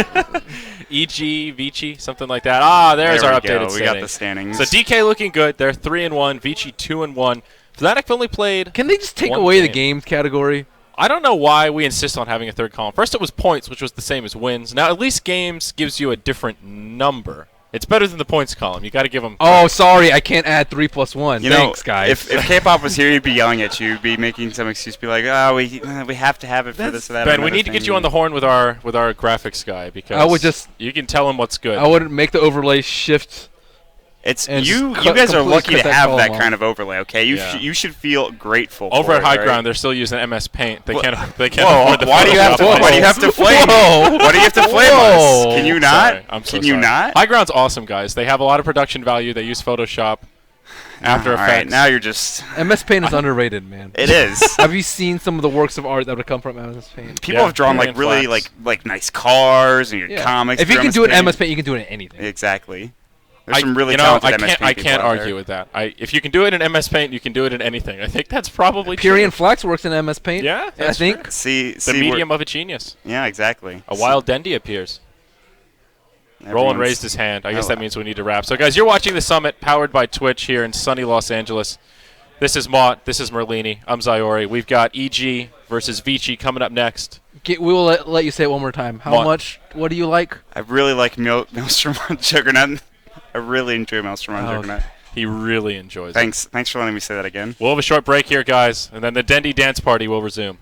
EG Vici, something like that. Ah, there's There our we go. updated We got the standings. So DK looking good. They're 3-1. Vici 2-1. Fnatic only played. Can they just take One away the game. games category? I don't know why we insist on having a third column. First it was points, which was the same as wins. Now at least games gives you a different number. It's better than the points column. You got to give them. Oh, sorry. I can't add 3 + 1. You Thanks, know, guys. If K-pop was here, he'd be yelling at you. He'd be making some excuse, be like, "Oh, we have to have it for this or that." or Ben, we another need to get thing." you on the horn with our graphics guy because I would just- you can tell him what's good. I would make the overlay shift. It's and you. just You guys are completely lucky cut to that have column that off. kind of overlay. Okay, Yeah. you should feel grateful. Over for at High it, right? Ground, they're still using MS Paint. They Wha- can't. They can't. Whoa! afford the Why do you have to? Photoshop Why do you have to flame? Whoa. Why do you have to flame Whoa. us? Can you not? Sorry, I'm so Can you sorry. not? High Ground's awesome, guys. They have a lot of production value. They use Photoshop, After All right, Effects. now you're just. MS Paint is underrated, man. It is. Have you seen some of the works of art that would come from MS Paint? People Yeah, have drawn like and really flags. like nice cars and your Yeah. comics. If you through can do it in Paint. MS Paint, you can do it in anything. Exactly. There's some really talented MS Paint I people can't out argue there. with that. If you can do it in MS Paint, you can do it in anything. I think that's probably Pyrian true. Flax works in MS Paint. Yeah, I that's think. true. See, The medium of a genius. Yeah, exactly. A wild Dendy appears. Roland Everyone's- raised his hand. I guess Oh, that means we need to wrap. So, guys, you're watching the summit powered by Twitch here in sunny Los Angeles. This is Mott. This is Merlini. I'm Ziori. We've got EG versus Vici coming up next. We will let you say it one more time. How What? much? What do you like? I really like Maelstrom on Juggernaut. I really enjoy Maelstrom on Oh. Juggernaut. He really enjoys it. Thanks for letting me say that again. We'll have a short break here, guys, and then the Dendy dance party will resume.